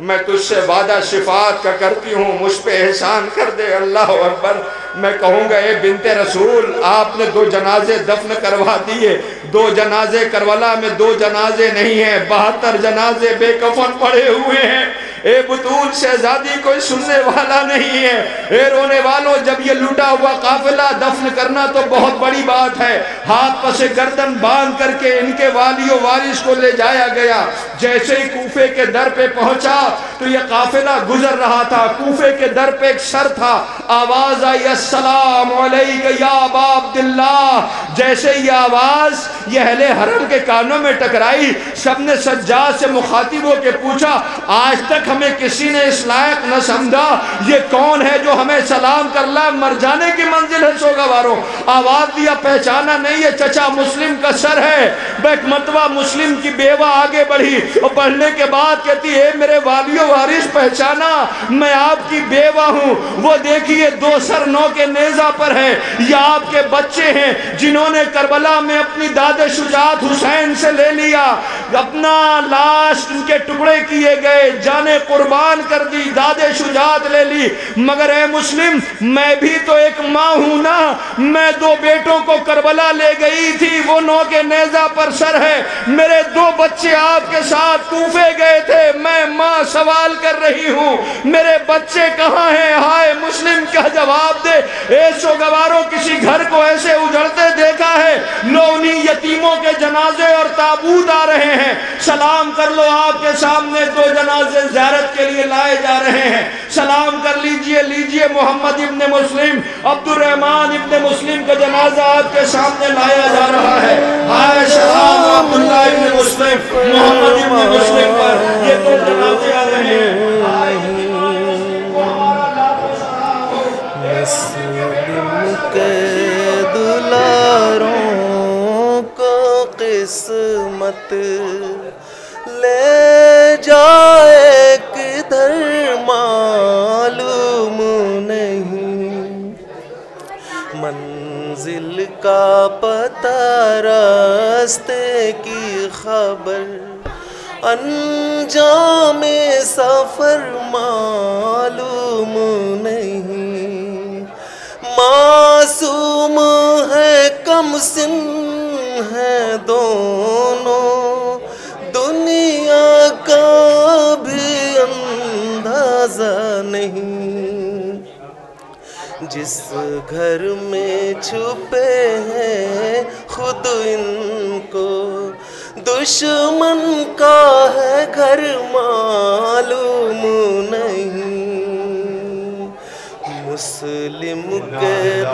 میں تجھ سے وعدہ شفاعت کا کرتی ہوں، مجھ پہ احسان کر دے. اللہ اکبر. میں کہوں گا اے بنت رسول، آپ نے 2 جنازے دفن کروا دیے. 2 جنازے کربلا میں 2 جنازے نہیں ہیں، 72 جنازے بے کفن پڑے ہوئے ہیں. اے بطول شہزادی کوئی سننے والا نہیں ہے. اے رونے والوں، جب یہ لوٹا ہوا قافلہ دفن کرنا تو بہت بڑی بات ہے. ہاتھ پسے گردن باندھ کر کے ان کے والی و وارث کو لے جایا گیا. جیسے ہی کوفے کے در پہ پہنچا تو یہ قافلہ گزر رہا تھا، کوفے کے در پہ ایک سر تھا، آواز آئی السلام علیک یا ابا عبداللہ۔ جیسے یہ آواز یہ اہل حرم کے کانوں میں ٹکرائی، سب نے سجاد سے مخاطب ہو کے پوچھا آج تک ہمیں کسی نے اس لائق نہ سمجھا، یہ کون ہے جو ہمیں سلام کر لا، مر جانے کی منزل ہے سوگواروں۔ آواز دیا پہچانا نہیں، یہ چچا مسلم کا سر ہے۔ ایک مرتبہ مسلم کی بیوہ آگے بڑھی اور پڑھنے کے بعد کہتی ہے میرے والیو وارث پہچانا، میں آپ کی بیوہ ہوں۔ وہ دیکھیے دو سر نو کے نیزہ پر ہے، یہ آپ کے بچے ہیں جنہوں نے کربلا میں اپنی داد شجاعت حسین سے لے لیا، اپنا لاش ان کے ٹکڑے کیے گئے، جانیں قربان کر دی، داد شجاعت لے لی۔ مگر اے مسلم میں بھی تو ایک ماں ہوں نا، میں دو بیٹوں کو کربلا لے گئی تھی، وہ نو کے نیزہ پر سر ہے، میرے دو بچے آپ کے ساتھ کوفے گئے تھے، میں ماں سوال کر رہی ہوں میرے بچے کہاں ہیں؟ ہائے مسلم کیا جواب دے؟ اے سوگواروں کسی گھر کو ایسے اجڑتے دیکھا ہے؟ لو انہی یتیموں کے جنازے اور تابوت آ رہے ہیں، سلام کر لو، آپ کے سامنے دو جنازے زیارت کے لیے لائے جا رہے ہیں، سلام کر لیجئے۔ لیجئے محمد ابن مسلم، عبد الرحمن ابن مسلم کا جنازہ آپ کے سامنے لایا جا رہا ہے۔ ہائے سلام عبداللہ ابن مسلم، محمد ابن مسلم پر یہ دو جنازے آ رہے ہیں۔ مسلم کے دلاروں کو قسمت لے جائے کدھر معلوم نہیں، منزل کا پتہ راستے کی خبر، انجام سفر معلوم نہیں، معصوم ہے کم سن ہے دونوں، دنیا کا بھی اندازہ نہیں، جس گھر میں چھپے ہیں خود ان کو دشمن کا ہے گھر معلوم نہیں، مسلم کے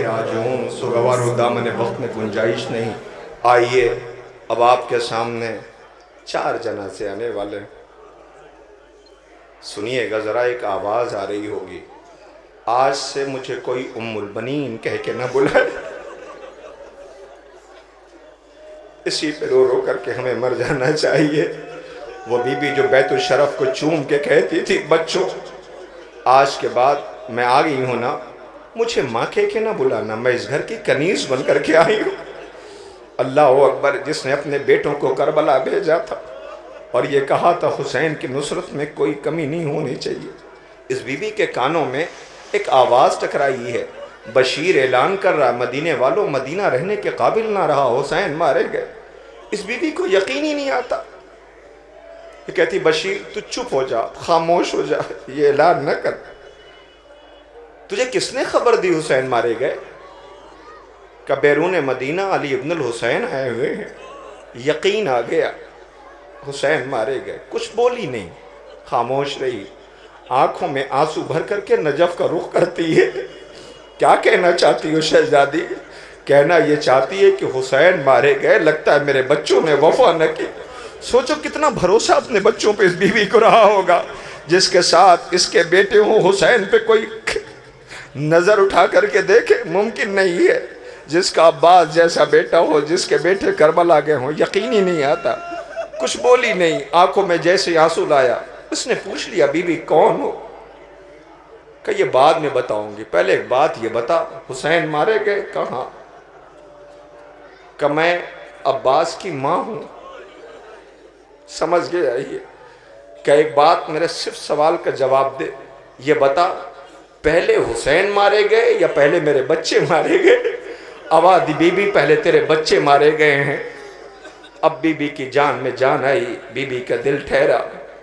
راجعون۔ سوگوارو دامن وقت میں گنجائش نہیں، آئیے اب آپ کے سامنے چار جنازے آنے والے، سنیے گا ذرا، ایک آواز آ رہی ہوگی، آج سے مجھے کوئی ام البنین کہہ کے نہ بلائے، اسی پہ رو رو کر کے ہمیں مر جانا چاہیے۔ وہ بی بی جو بیت الشرف کو چوم کے کہتی تھی بچوں آج کے بعد میں آ گئی ہوں نا، مجھے ماں کہہ کے نہ بلانا، میں اس گھر کی کنیز بن کر کے آئی ہوں۔ اللہ اکبر، جس نے اپنے بیٹوں کو کربلا بھیجا تھا اور یہ کہا تھا حسین کی نصرت میں کوئی کمی نہیں ہونی چاہیے، اس بی بی کے کانوں میں ایک آواز ٹکرائی ہے، بشیر اعلان کر رہا مدینے والوں مدینہ رہنے کے قابل نہ رہا، حسین مارے گئے۔ اس بی بی کو یقین ہی نہیں آتا، یہ کہتی بشیر تو چپ ہو جا، خاموش ہو جا، یہ اعلان نہ کر، تجھے کس نے خبر دی حسین مارے گئے؟ کہ بیرون مدینہ علی ابن الحسین آئے ہوئے ہیں، یقین آ گیا حسین مارے گئے، کچھ بولی نہیں، خاموش رہی، آنکھوں میں آنسو بھر کر کے نجف کا رخ کرتی ہے۔ کیا کہنا چاہتی ہو شہزادی؟ کہنا یہ چاہتی ہے کہ حسین مارے گئے، لگتا ہے میرے بچوں نے وفا نہ کی۔ سوچو کتنا بھروسہ اپنے بچوں پہ اس بیوی کو رہا ہوگا، جس کے ساتھ اس کے بیٹے ہوں، حسین پہ کوئی نظر اٹھا کر کے دیکھے ممکن نہیں ہے، جس کا عباس جیسا بیٹا ہو، جس کے بیٹے کربلا گئے ہوں، یقین ہی نہیں آتا، کچھ بولی نہیں، آنکھوں میں جیسے آنسو لایا۔ اس نے پوچھ لیا بی بی کون ہو؟ کہ یہ بعد میں بتاؤں گی، پہلے ایک بات یہ بتا، حسین مارے گئے کہاں؟ کہ میں عباس کی ماں ہوں۔ سمجھ گیا یہ کہ ایک بات میرے صرف سوال کا جواب دے، یہ بتا پہلے حسین مارے گئے یا پہلے میرے بچے مارے گئے؟ آواز دی بی بی پہلے تیرے بچے مارے گئے ہیں۔ اب بی بی کی جان میں جان آئی، بی بی کا دل ٹھہرا،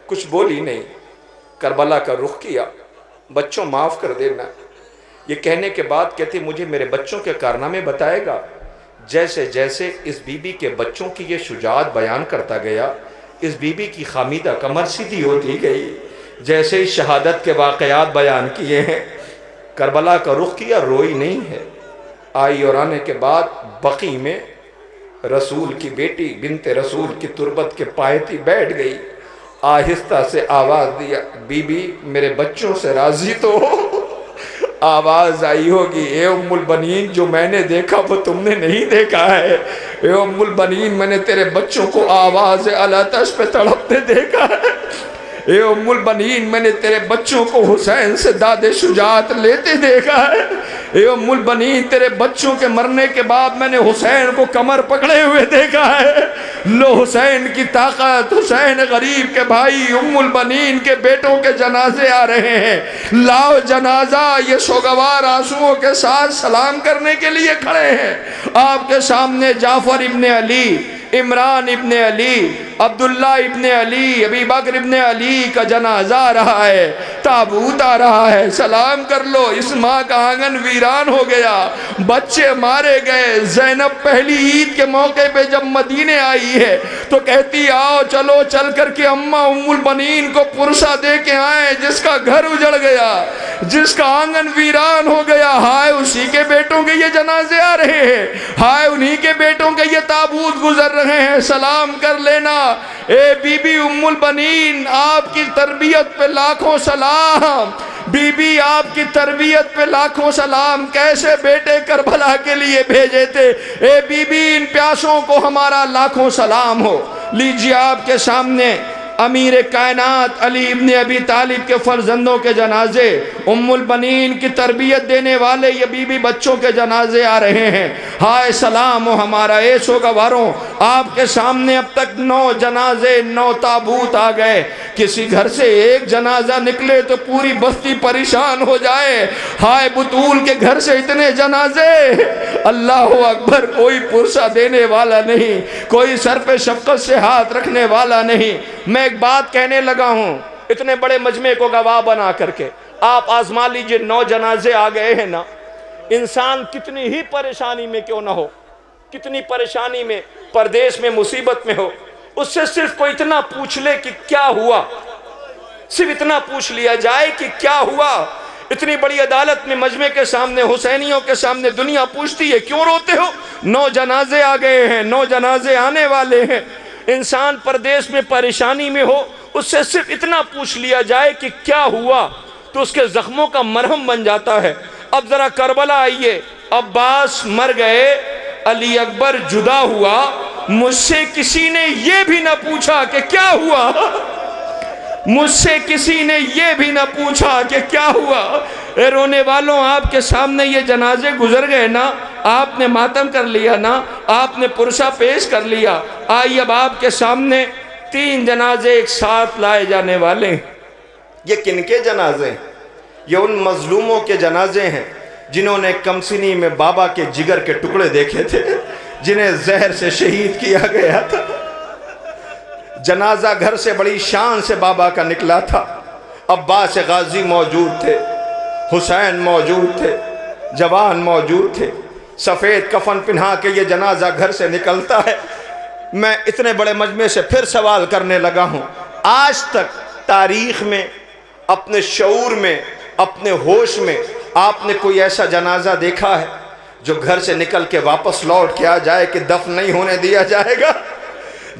کچھ بولی نہیں، کربلا کا رخ کیا، بچوں معاف کر دینا۔ یہ کہنے کے بعد کہتی مجھے میرے بچوں کے کارنامے بتائے گا۔ جیسے جیسے اس بی بی کے بچوں کی یہ شجاعت بیان کرتا گیا، اس بی بی کی خامیدہ کمر سیدھی ہوتی گئی. جیسے ہی شہادت کے واقعات بیان کیے ہیں، کربلا کا رخ کیا، روئی نہیں ہے. آئی اور آنے کے بعد بقی میں رسول کی بیٹی بنت رسول کی تربت کے پائے بیٹھ گئی. آہستہ سے آواز دیا، بی بی میرے بچوں سے راضی تو ہو؟ آواز آئی ہوگی، اے ام البنین جو میں نے دیکھا وہ تم نے نہیں دیکھا ہے. اے ام البنین میں نے تیرے بچوں کو آواز الاتش پہ تڑپتے دیکھا ہے. اے ام البنین میں نے تیرے بچوں کو حسین سے داد شجاعت لیتے دیکھا ہے. اے ام البنین تیرے بچوں کے مرنے کے بعد میں نے حسین کو کمر پکڑے ہوئے دیکھا ہے. لو حسین کی طاقت، حسین غریب کے بھائی ام البنین کے بیٹوں کے جنازے آ رہے ہیں. لاؤ جنازہ. یہ سوگوار آنسوؤں کے ساتھ سلام کرنے کے لیے کھڑے ہیں. آپ کے سامنے جعفر ابن علی، عمران ابن علی، عبداللہ ابن علی، ابی بکر ابن علی کا جنازہ آ رہا ہے، تابوت آ رہا ہے. سلام کر لو. اس ماں کا آنگن ویران ہو گیا، بچے مارے گئے. زینب پہلی عید کے موقع پہ جب مدینے آئی ہے تو کہتی آؤ چلو چل کر کے اماں ام البنین کو پرسہ دے کے آئیں، جس کا گھر اجڑ گیا، جس کا آنگن ویران ہو گیا. ہائے اسی کے بیٹوں کے یہ جنازے آ رہے ہیں، ہائے انہی کے بیٹوں کے یہ تابوت گزر رہے ہیں. سلام کر لینا. اے بی بی ام البنین، آپ کی تربیت پہ لاکھوں سلام. بی بی آپ کی تربیت پہ لاکھوں سلام. کیسے بیٹے کربلا کے لیے بھیجے تھے. اے بی بی ان پیاسوں کو ہمارا لاکھوں سلام ہو. لیجیے آپ کے سامنے امیر کائنات علی ابن ابی طالب کے فرزندوں کے جنازے، ام البنین کی تربیت دینے والے یہ بی بی بچوں کے جنازے آ رہے ہیں. ہائے سلام ہو ہمارا. اے سوگواروں، آپ کے سامنے اب تک 9 جنازے، 9 تابوت آ گئے. کسی گھر سے ایک جنازہ نکلے تو پوری بستی پریشان ہو جائے. ہائے بطول کے گھر سے اتنے جنازے. اللہ اکبر. کوئی پرسہ دینے والا نہیں، کوئی سر پہ شفقت سے ہاتھ رکھنے والا نہیں. میں ایک بات کہنے لگا ہوں، اتنے بڑے مجمع کو گواہ بنا کر کے آپ آزما لیجئے. 9 جنازے آ گئے ہیں نا. انسان کتنی ہی پریشانی میں کیوں نہ ہو، کتنی پریشانی میں، پردیس میں، مصیبت میں ہو، اس سے صرف کوئی اتنا پوچھ لے کہ کیا ہوا. صرف اتنا پوچھ لیا جائے کہ کیا ہوا. اتنی بڑی عدالت میں مجمع کے سامنے، حسینیوں کے سامنے دنیا پوچھتی ہے کیوں روتے ہو. 9 جنازے آ گئے ہیں، 9 جنازے آنے والے ہیں. انسان پردیس میں پریشانی میں ہو، اس سے صرف اتنا پوچھ لیا جائے کہ کیا ہوا تو اس کے زخموں کا مرہم بن جاتا ہے. اب ذرا کربلا آئیے. عباس مر گئے، علی اکبر جدا ہوا. مجھ سے کسی نے یہ بھی نہ پوچھا کہ کیا ہوا. مجھ سے کسی نے یہ بھی نہ پوچھا کہ کیا ہوا. اے رونے والوں، آپ کے سامنے یہ جنازے گزر گئے نا. آپ نے ماتم کر لیا نا، آپ نے پرسہ پیش کر لیا. آئیے اب آپ کے سامنے 3 جنازے ایک ساتھ لائے جانے والے ہیں. یہ کن کے جنازے ہیں؟ یہ ان مظلوموں کے جنازے ہیں جنہوں نے کمسنی میں بابا کے جگر کے ٹکڑے دیکھے تھے، جنہیں زہر سے شہید کیا گیا تھا. جنازہ گھر سے بڑی شان سے بابا کا نکلا تھا. عباس غازی موجود تھے، حسین موجود تھے، جوان موجود تھے. سفید کفن پہنا کے یہ جنازہ گھر سے نکلتا ہے. میں اتنے بڑے مجمع سے پھر سوال کرنے لگا ہوں، آج تک تاریخ میں، اپنے شعور میں، اپنے ہوش میں آپ نے کوئی ایسا جنازہ دیکھا ہے جو گھر سے نکل کے واپس لوٹ کے آ جائے کہ دفن نہیں ہونے دیا جائے گا؟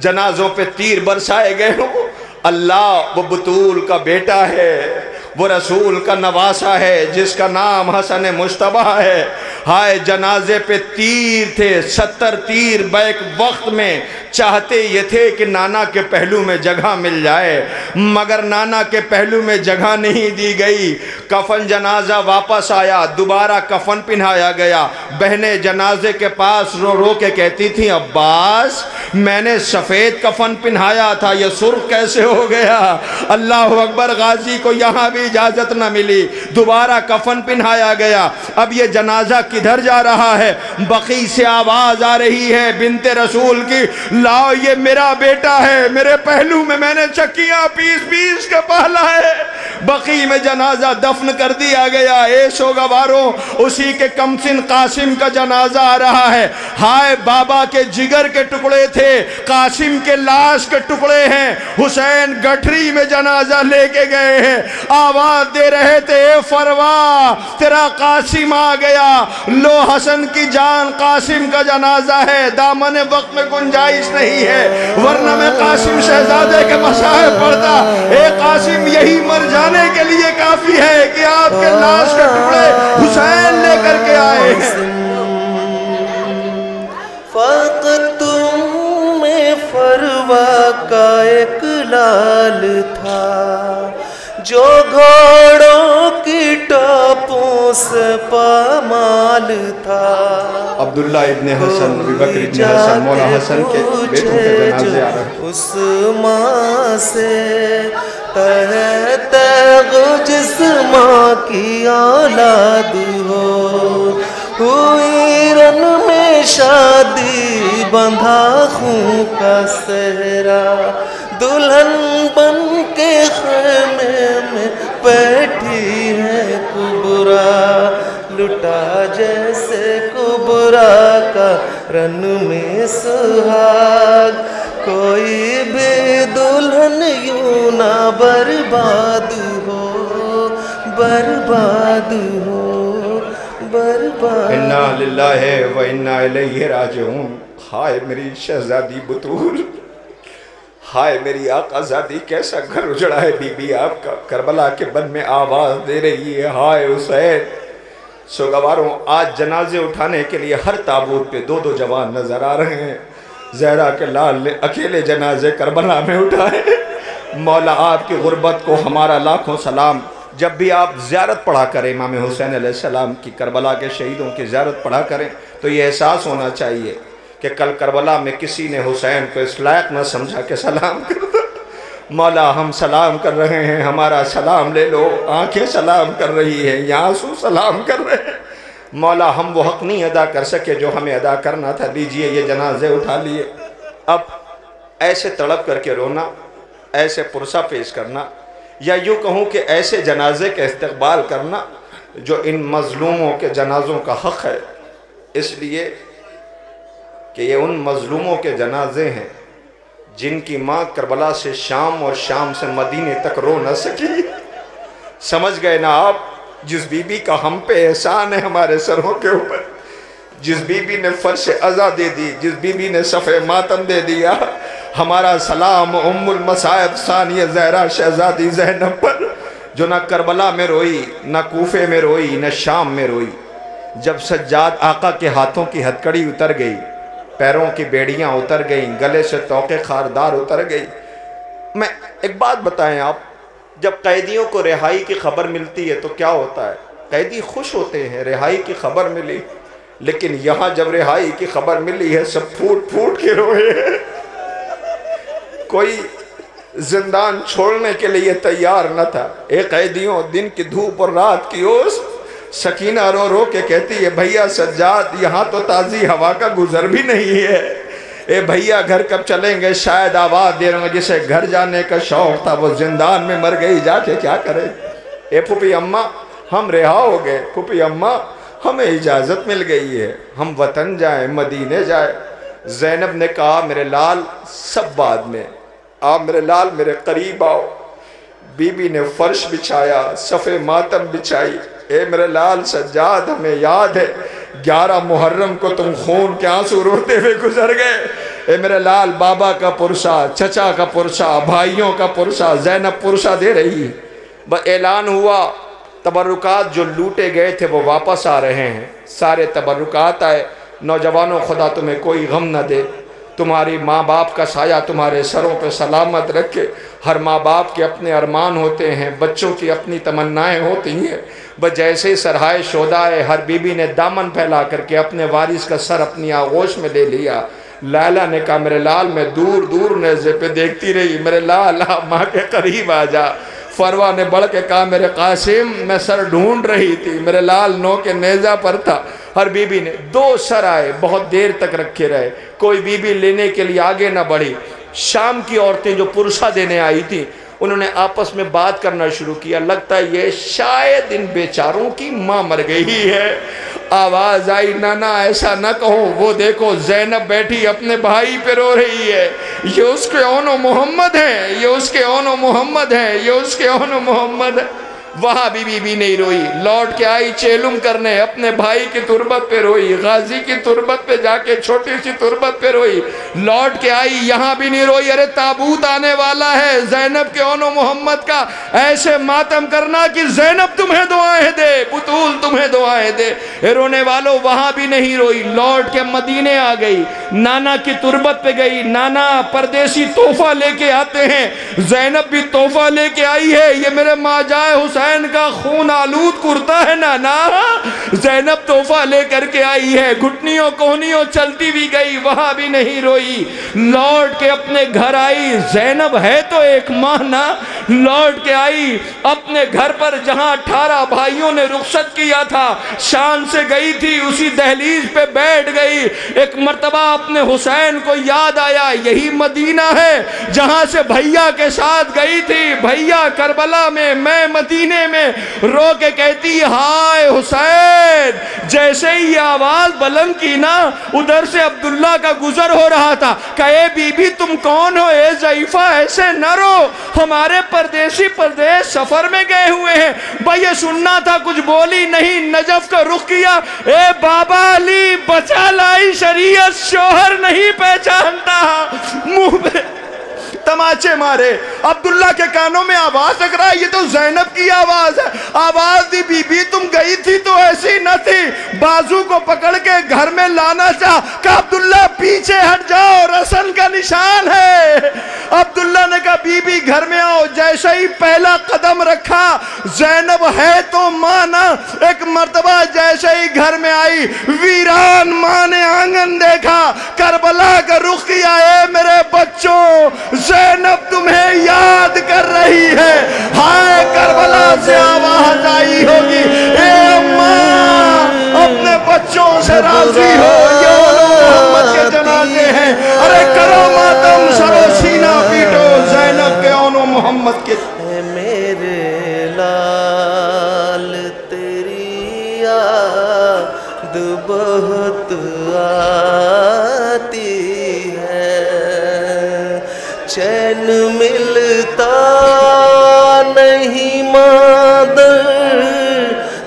جنازوں پہ تیر برسائے گئے ہوں. اللہ وہ بطول کا بیٹا ہے، وہ رسول کا نواسا ہے جس کا نام حسن مجتبیٰ ہے. ہائے جنازے پہ تیر تھے، 70 تیر بیک وقت میں. چاہتے یہ تھے کہ نانا کے پہلو میں جگہ مل جائے، مگر نانا کے پہلو میں جگہ نہیں دی گئی. کفن جنازہ واپس آیا، دوبارہ کفن پہنایا گیا. بہنیں جنازے کے پاس رو رو کے کہتی تھیں، عباس میں نے سفید کفن پہنایا تھا، یہ سرخ کیسے ہو گیا؟ اللہ اکبر. غازی کو یہاں بھی اجازت نہ ملی، دوبارہ کفن پہنایا گیا. اب یہ جنازہ کدھر جا رہا ہے؟ بقی سے آواز آ رہی ہے بنت رسول کی، لاؤ یہ میرا بیٹا ہے، میرے پہلو میں میں نے چکیاں پیس پیس کے پالا ہے. بقی میں جنازہ دفن کر دیا گیا. اے سوگواروں، اسی کے کمسن قاسم کا جنازہ آ رہا ہے. ہائے بابا کے جگر کے ٹکڑے تھے، تھے قاسم کے لاش کے ٹکڑے ہیں، حسین گٹھری میں جنازہ لے کے گئے ہیں، آواز دے رہے تھے اے فروا تیرا قاسم آ گیا، لو حسن کی جان قاسم کا جنازہ ہے، دامن وقت میں گنجائش نہیں ہے، ورنہ میں قاسم شہزادے کے مصائب پڑھتا۔ اے قاسم یہی مر جانے کے لیے کافی ہے کہ آپ کے لاش کے ٹکڑے حسین لے کر کے آئے ہیں۔ فقط تم میں فروا کا ایک لال تھا جو گھوڑوں کی ٹاپوں سے پامال تھا۔ عبداللہ ابن حسن، ابی بکر ابن حسن، مولا حسن کے بیٹوں کے جنازے آ رہے ہیں۔ اس ماں سے تحت جس ماں کی اولاد ہو، ہوئی رن میں شادی بندھا خون کا صحرا، دلہن بن کے خیمے میں بیٹھی ہے کبرا، لٹا جیسے کبرا کا رن میں سہاگ، کوئی بھی دلہن یوں نہ برباد ہو، برباد ہو، برباد۔ انا للہ و انا الیہ راجعون۔ ہائے میری شہزادی بطول، ہائے میری آقا زادی، کیسا گھر اجڑا ہے بی بی آپ کا، کربلا کے بن میں آواز دے رہی ہے ہائے حسین۔ سوگواروں، آج جنازے اٹھانے کے لیے ہر تابوت پہ دو دو جوان نظر آ رہے ہیں۔ زہرا کے لال نے اکیلے جنازے کربلا میں اٹھائے۔ مولا آپ کی غربت کو ہمارا لاکھوں سلام۔ جب بھی آپ زیارت پڑھا کریں امام حسین علیہ السلام کی، کربلا کے شہیدوں کی زیارت پڑھا کریں تو یہ احساس ہونا چاہیے کہ کل کربلا میں کسی نے حسین کو اس لائق نہ سمجھا کہ سلام کرتا۔ مولا ہم سلام کر رہے ہیں، ہمارا سلام لے لو۔ آنکھیں سلام کر رہی ہیں، یہ آنسو سلام کر رہے ہیں۔ مولا ہم وہ حق نہیں ادا کر سکے جو ہمیں ادا کرنا تھا، لیجئے یہ جنازے اٹھا لیے۔ اب ایسے تڑپ کر کے رونا، ایسے پرسہ پیش کرنا، یا یوں کہوں کہ ایسے جنازے کا استقبال کرنا جو ان مظلوموں کے جنازوں کا حق ہے، اس لیے کہ یہ ان مظلوموں کے جنازے ہیں جن کی ماں کربلا سے شام اور شام سے مدینے تک رو نہ سکی۔ سمجھ گئے نا آپ؟ جس بی بی کا ہم پہ احسان ہے ہمارے سروں کے اوپر، جس بی بی نے فرش عزا دے دی، جس بی بی نے صفحہ ماتم دے دیا، ہمارا سلام ام المصائب ثانیہ زہرا شہزادی زینب پر، جو نہ کربلا میں روئی، نہ کوفے میں روئی، نہ شام میں روئی۔ جب سجاد آقا کے ہاتھوں کی ہتکڑی اتر گئی، پیروں کی بیڑیاں اتر گئیں، گلے سے توقے خاردار اتر گئی۔ میں ایک بات بتائیں آپ، جب قیدیوں کو رہائی کی خبر ملتی ہے تو کیا ہوتا ہے؟ قیدی خوش ہوتے ہیں رہائی کی خبر ملی، لیکن یہاں جب رہائی کی خبر ملی ہے سب پھوٹ پھوٹ کے روئے ہیں۔ کوئی زندان چھوڑنے کے لیے تیار نہ تھا۔ اے قیدیوں، دن کی دھوپ اور رات کی اوس، سکینہ رو رو کے کہتی ہے بھیا سجاد یہاں تو تازی ہوا کا گزر بھی نہیں ہے، اے بھیا گھر کب چلیں گے؟ شاید آواز دے رہے ہیں جسے گھر جانے کا شوق تھا وہ زندان میں مر گئی، جا کے کیا کرے؟ اے پھوپھی اماں ہم رہا ہو گئے، پھوپھی اماں ہمیں اجازت مل گئی ہے، ہم وطن جائیں، مدینے جائیں۔ زینب نے کہا میرے لال سب بعد میں، آپ میرے لال میرے قریب آؤ۔ بی بی نے فرش بچھایا، صفحہ ماتم بچھائی۔ اے میرے لال سجاد ہمیں یاد ہے 11 محرم کو تم خون کے آنسو روتے ہوئے گزر گئے۔ اے میرے لال بابا کا پرسہ، چچا کا پرسہ، بھائیوں کا پرسہ، زینب پرسہ دے رہی۔ بس اعلان ہوا تبرکات جو لوٹے گئے تھے وہ واپس آ رہے ہیں، سارے تبرکات آئے۔ نوجوانوں خدا تمہیں کوئی غم نہ دے، تمہاری ماں باپ کا سایہ تمہارے سروں پہ سلامت رکھے۔ ہر ماں باپ کے اپنے ارمان ہوتے ہیں، بچوں کی اپنی تمنائیں ہوتی ہیں، بس جیسے سرہائے شودائے ہر بی بی نے دامن پھیلا کر کے اپنے وارث کا سر اپنی آغوش میں لے لیا۔ لیلا نے کہا میرے لال میں دور دور نیزے پہ دیکھتی رہی، میرے لال آپ ماں کے قریب آ جا۔ فروا نے بڑھ کے کہا میرے قاسم میں سر ڈھونڈ رہی تھی، میرے لال نو کے نیزہ پر تھا۔ ہر بی بی نے 2 سر آئے، بہت دیر تک رکھے رہے، کوئی بی بی لینے کے لیے آگے نہ بڑھی۔ شام کی عورتیں جو پرسہ دینے آئی تھی انہوں نے آپس میں بات کرنا شروع کیا، لگتا ہے یہ شاید ان بیچاروں کی ماں مر گئی ہے۔ آواز آئی، نانا ایسا نہ کہو، وہ دیکھو زینب بیٹھی اپنے بھائی پہ رو رہی ہے، یہ اس کے اون و محمد ہیں، یہ اس کے اون و محمد ہیں، یہ اس کے اون و محمد ہیں۔ وہاں بی بی نہیں روئی، لوٹ کے آئی چیلم کرنے، اپنے بھائی کی تربت پہ روئی، غازی کی تربت پہ جا کے چھوٹی سی تربت پہ روئی، لوٹ کے آئی یہاں بھی نہیں روئی۔ ارے تابوت آنے والا ہے، زینب کے اون و محمد کا ایسے ماتم کرنا کہ زینب تمہیں دعائیں دے، بطول تمہیں دعائیں دے۔ رونے والوں وہاں بھی نہیں روئی، لوٹ کے مدینے آ گئی، نانا کی تربت پہ گئی، نانا پردیسی تحفہ لے کے آتے ہیں، زینب بھی تحفہ لے کے آئی ہے، یہ میرے ماں جائے حسین کا خون آلود کرتا ہے نانا۔ زینب تحفہ لے کر کے آئی ہے، گھٹنیوں کوہنیوں چلتی بھی گئی، وہاں بھی نہیں روئی، لوٹ کے اپنے گھر آئی۔ زینب ہے تو ایک ماں نا، لوٹ کے آئی اپنے گھر پر جہاں 18 بھائیوں نے رخصت کیا تھا، شان سے گئی تھی، اسی دہلیز پہ بیٹھ گئی۔ ایک مرتبہ اپنے حسین کو یاد آیا، یہی مدینہ ہے جہاں سے بھیا کے ساتھ گئی تھی، بھیا کربلا میں، میں مدینے میں، رو کے کہتی ہائے حسین۔ جیسے ہی یہ آواز بلند کی نا، ادھر سے عبداللہ کا گزر ہو رہا تھا، کہے بی بی تم کون ہو، اے ضعیفہ ایسے نہ رو، ہمارے پردیسی پردیس سفر میں گئے ہوئے ہیں۔ بھئی یہ سننا تھا، کچھ بولی نہیں، نجف کا رخ کیا، اے بابا علی بچا لائی شریعت، شوہر نہیں پہچانتا، منہ پہ تماچے مارے۔ عبداللہ کے کانوں میں آواز ٹکرا، یہ تو زینب کی آواز ہے۔ آواز دی بی بی تم گئی تھی تو ایسی نہ تھی، بازو کو پکڑ کے گھر میں لانا چاہ، کہ عبداللہ پیچھے ہٹ جاؤ، رسن کا نشان ہے۔ عبداللہ نے کہا بی بی گھر میں آؤ، جیسے ہی پہلا قدم رکھا، زینب ہے تو مانا، ایک مرتبہ جیسے ہی گھر میں آئی، ویران ماں نے آنگن دیکھا، کربلا کا رخ کیا، اے میرے بچوں زینب تمہیں یاد کر رہی ہے، ہائے کربلا سے آواز آئی ہوگی، اے اماں اپنے بچوں سے راضی ہو، یہ محمد کے جنازے ہیں، ارے کرو ماتم، سرو سینہ پیٹو، زینب کے اون و محمد کے۔ اے میرے لال تیری یاد بہت آتی ہے، چین ملتا نہیں مادر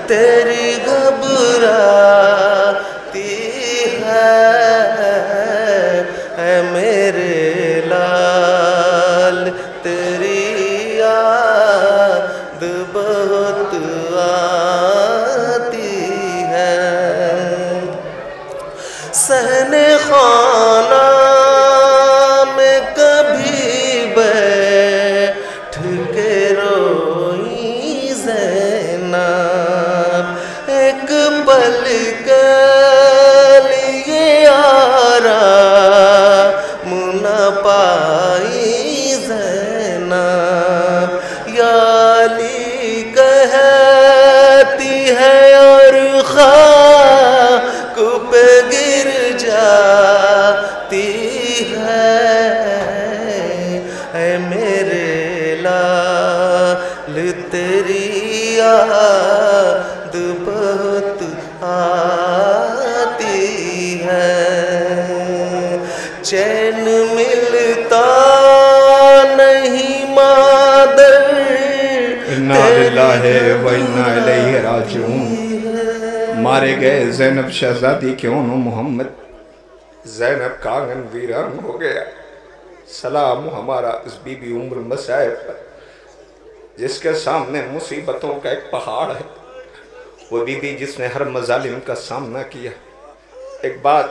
تیری گھبراتی ہے، اے میرے لال تیری یاد بہت آتی ہے، صحن خانہ میں کبھی بیٹھ کے روئی زینب، ایک پل کے لیے آرام نہ پائی زینب، یا علی کہتی ہے اور خاک پہ گر جاتی ہے، اے میرے لال تیری یاد بہت آتی ہے، چین ملتا نہیں مادر انا للہ و انا الیہ راجعون۔ مارے گئے زینب شہزادی کے اون و محمد، زینب کا آنگن ویران ہو گیا۔ سلام ہمارا اس بی بی ام المصائب پر، جس کے سامنے مصیبتوں کا ایک پہاڑ ہے، وہ بی بی جس نے ہر مظالم کا سامنا کیا۔ ایک بات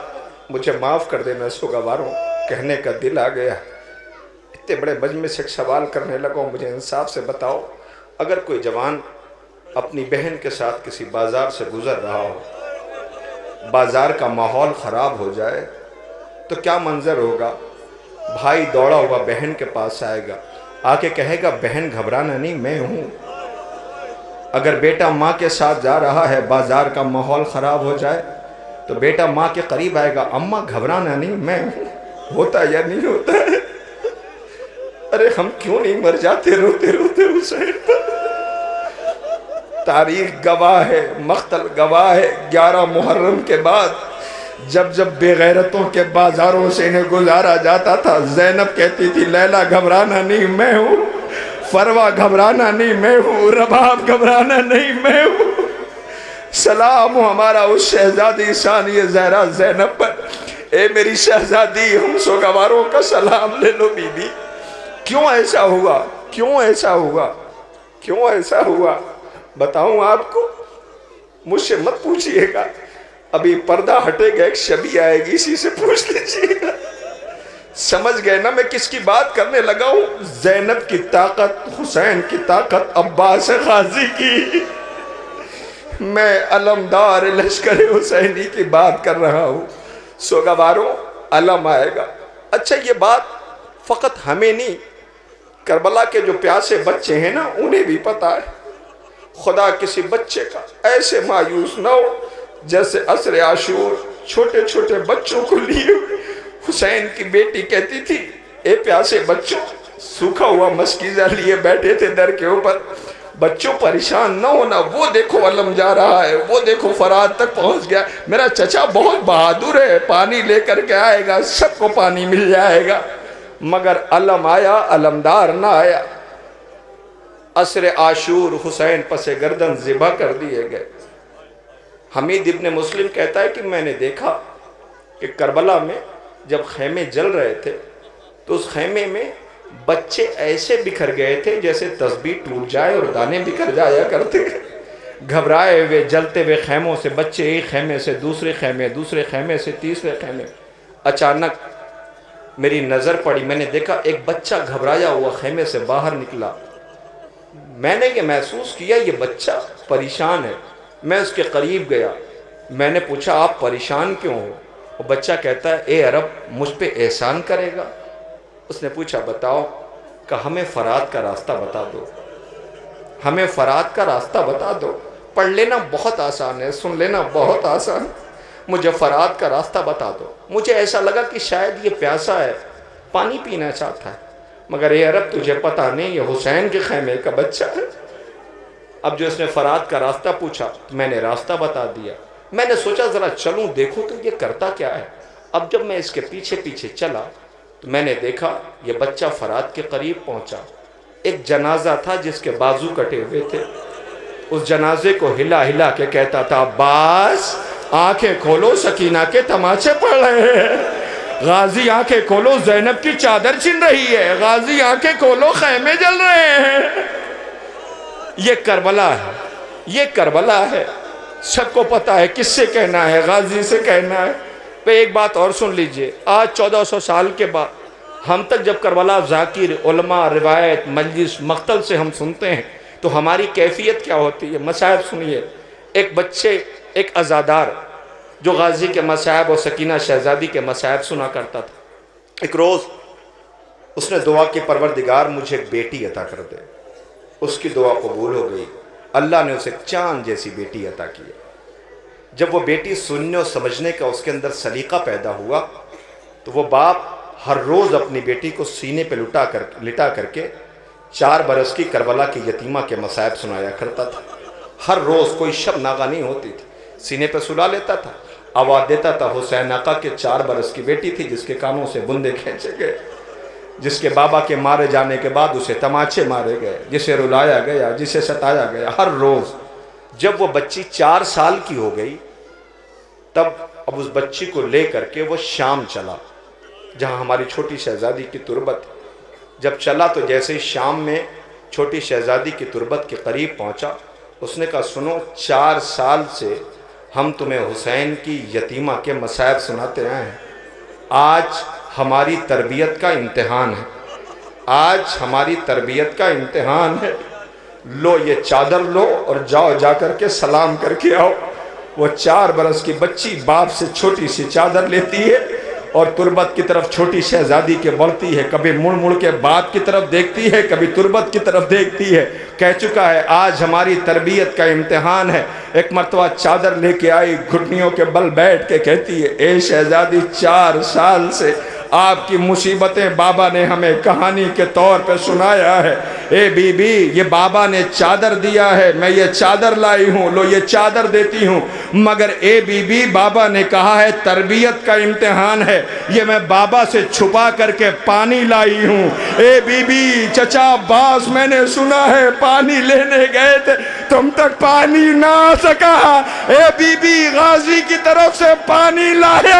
مجھے معاف کر دینا سوگواروں، کہنے کا دل آ گیا، اتنے بڑے مجمع سے ایک سوال کرنے لگا، مجھے انصاف سے بتاؤ، اگر کوئی جوان اپنی بہن کے ساتھ کسی بازار سے گزر رہا ہو، بازار کا ماحول خراب ہو جائے تو کیا منظر ہوگا؟ بھائی دوڑا ہوا بہن کے پاس آئے گا، آ کے کہے گا بہن گھبرانا نہیں، میں ہوں۔ اگر بیٹا ماں کے ساتھ جا رہا ہے، بازار کا ماحول خراب ہو جائے تو بیٹا ماں کے قریب آئے گا، اماں گھبرانا نہیں، میں ہوں۔ ہوتا یا نہیں ہوتا ہے؟ ارے ہم کیوں نہیں مر جاتے روتے روتے حسین پر؟ تاریخ گواہ ہے، مقتل گواہ ہے، 11 محرم کے بعد جب بے غیرتوں کے بازاروں سے انہیں گزارا جاتا تھا، زینب کہتی تھی لیلا گھبرانا نہیں میں ہوں، فروا گھبرانا نہیں میں ہوں، رباب گھبرانا نہیں میں ہوں۔ سلام ہو ہمارا اس شہزادی ثانی زہرا زینب پر، اے میری شہزادی ہم سوگواروں کا سلام لے لو بی بی۔ کیوں ایسا ہوا؟ کیوں ایسا ہوا؟ کیوں ایسا ہوا؟ بتاؤں آپ کو؟ مجھ سے مت پوچھئے گا، ابھی پردہ ہٹے گا ایک شبی آئے گی، اسی سے پوچھ لیجئے گا۔ سمجھ گئے نا میں کس کی بات کرنے لگا ہوں؟ زینب کی طاقت، حسین کی طاقت، عباس غازی کی، میں علمدار لشکر حسینی کی بات کر رہا ہوں۔ سوگواروں علم آئے گا۔ اچھا یہ بات فقط ہمیں نہیں، کربلا کے جو پیاسے بچے ہیں نا انہیں بھی پتا ہے۔ خدا کسی بچے کا ایسے مایوس نہ ہو جیسے عصر عاشور چھوٹے چھوٹے بچوں کو لیے حسین کی بیٹی کہتی تھی اے پیاسے بچوں، سوکھا ہوا مسکیزہ لیے بیٹھے تھے در کے اوپر، بچوں پریشان نہ ہونا، وہ دیکھو علم جا رہا ہے، وہ دیکھو فرات تک پہنچ گیا، میرا چچا بہت بہادر ہے، پانی لے کر کے آئے گا، سب کو پانی مل جائے گا۔ مگر علم آیا، علمدار نہ آیا۔ عصر عاشور حسین پس گردن ذبح کر دیے گئے۔ حمید ابن مسلم کہتا ہے کہ میں نے دیکھا کہ کربلا میں جب خیمے جل رہے تھے تو اس خیمے میں بچے ایسے بکھر گئے تھے جیسے تسبیح ٹوٹ جائے اور دانے بکھر جایا کرتے۔ گھبرائے ہوئے جلتے ہوئے خیموں سے بچے ایک خیمے سے دوسرے خیمے، دوسرے خیمے سے تیسرے خیمے۔ اچانک میری نظر پڑی، میں نے دیکھا ایک بچہ گھبرایا ہوا خیمے سے باہر نکلا۔ میں نے یہ محسوس کیا یہ بچہ پریشان ہے۔ میں اس کے قریب گیا، میں نے پوچھا آپ پریشان کیوں ہو؟ وہ بچہ کہتا ہے اے عرب مجھ پہ احسان کرے گا؟ اس نے پوچھا بتاؤ، کہ ہمیں فرات کا راستہ بتا دو، ہمیں فرات کا راستہ بتا دو۔ پڑھ لینا بہت آسان ہے، سن لینا بہت آسان، مجھے فرات کا راستہ بتا دو۔ مجھے ایسا لگا کہ شاید یہ پیاسا ہے، پانی پینا چاہتا ہے، مگر اے عرب تجھے پتہ نہیں یہ حسین کے خیمے کا بچہ ہے۔ اب جو اس نے فرات کا راستہ پوچھا میں نے راستہ بتا دیا۔ میں نے سوچا ذرا چلوں دیکھوں تو یہ کرتا کیا ہے۔ اب جب میں اس کے پیچھے پیچھے چلا تو میں نے دیکھا یہ بچہ فرات کے قریب پہنچا۔ ایک جنازہ تھا جس کے بازو کٹے ہوئے تھے، اس جنازے کو ہلا ہلا کے کہتا تھا عباس آنکھیں کھولو سکینہ کے تماچے پڑ رہے ہیں، غازی آنکھیں کھولو زینب کی چادر چھن رہی ہے، غازی آنکھیں کھولو خیمے جل رہے ہیں۔ یہ کربلا ہے، یہ کربلا ہے، سب کو پتہ ہے کس سے کہنا ہے، غازی سے کہنا ہے۔ پہ ایک بات اور سن لیجئے، آج 1400 سال کے بعد ہم تک جب کربلا ذاکر، علماء، روایت، مجلس، مقتل سے ہم سنتے ہیں تو ہماری کیفیت کیا ہوتی ہے؟ مصائب سنیے۔ ایک بچے، ایک عزادار جو غازی کے مصائب اور سکینہ شہزادی کے مصائب سنا کرتا تھا، ایک روز اس نے دعا کی پروردگار مجھے ایک بیٹی عطا کر دے۔ اس کی دعا قبول ہو گئی، اللہ نے اسے چاند جیسی بیٹی عطا کی۔ جب وہ بیٹی سننے اور سمجھنے کا اس کے اندر سلیقہ پیدا ہوا تو وہ باپ ہر روز اپنی بیٹی کو سینے پہ لٹا کر کے 4 برس کی کربلا کی یتیمہ کے مصائب سنایا کرتا تھا۔ ہر روز کوئی شب ناغہ نہیں ہوتی تھی، سینے پہ سلا لیتا تھا، آواز دیتا تھا حسین آقا کے 4 برس کی بیٹی تھی جس کے کانوں سے بندے کھینچے گئے، جس کے بابا کے مارے جانے کے بعد اسے تماچے مارے گئے، جسے رلایا گیا، جسے ستایا گیا۔ ہر روز جب وہ بچی 4 سال کی ہو گئی تب اب اس بچی کو لے کر کے وہ شام چلا جہاں ہماری چھوٹی شہزادی کی تربت۔ جب چلا تو جیسے ہی شام میں چھوٹی شہزادی کی تربت کے قریب پہنچا، اس نے کہا سنو 4 سال سے ہم تمہیں حسین کی یتیمہ کے مصائب سناتے آئے ہیں، آج ہماری تربیت کا امتحان ہے، آج ہماری تربیت کا امتحان ہے، لو یہ چادر لو اور جاؤ جا کر کے سلام کر کے آؤ۔ وہ 4 برس کی بچی باپ سے چھوٹی سی چادر لیتی ہے اور تربت کی طرف چھوٹی شہزادی کے بڑھتی ہے، کبھی مڑ مڑ کے باپ کی طرف دیکھتی ہے، کبھی تربت کی طرف دیکھتی ہے۔ کہہ چکا ہے آج ہماری تربیت کا امتحان ہے۔ ایک مرتبہ چادر لے کے آئی، گھٹنیوں کے بل بیٹھ کے کہتی ہے اے شہزادی 4 سال سے آپ کی مصیبتیں بابا نے ہمیں کہانی کے طور پہ سنایا ہے۔ اے بی بی یہ بابا نے چادر دیا ہے، میں یہ چادر لائی ہوں، لو یہ چادر دیتی ہوں، مگر اے بی بی بابا نے کہا ہے تربیت کا امتحان ہے، یہ میں بابا سے چھپا کر کے پانی لائی ہوں۔ اے بی بی چچا عباس میں نے سنا ہے پانی لینے گئے تھے، تم تک پانی نہ آ سکا۔ اے بی بی غازی کی طرف سے پانی لائی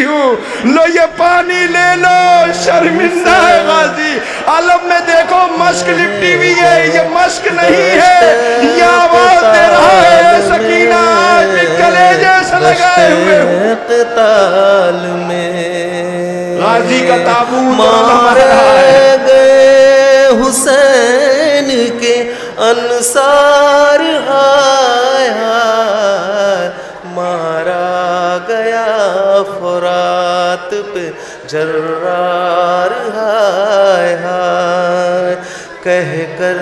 ہوں، لو یہ پانی لے لو، شرمندہ ہے غازی۔ عالم میں دیکھو مشک لپٹی ہوئی ہے، یہ مشک نہیں ہے، یہ آواز دے رہا ہے سکینہ آج بھی کلیجے سے لگائے ہوئے قتال میں غازی کا تابوت مارے گئے حسین کے انصار، ہائے ہائے مارا گیا فرات پہ جرار، ہائے ہائے کہہ کر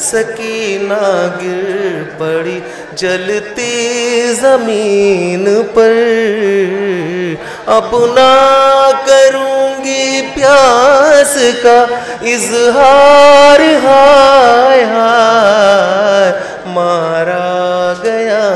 سکینہ گر پڑی جلتی زمین پر، اب نہ کروں گی پیاس کا اظہار، ہائے ہائے مارا گیا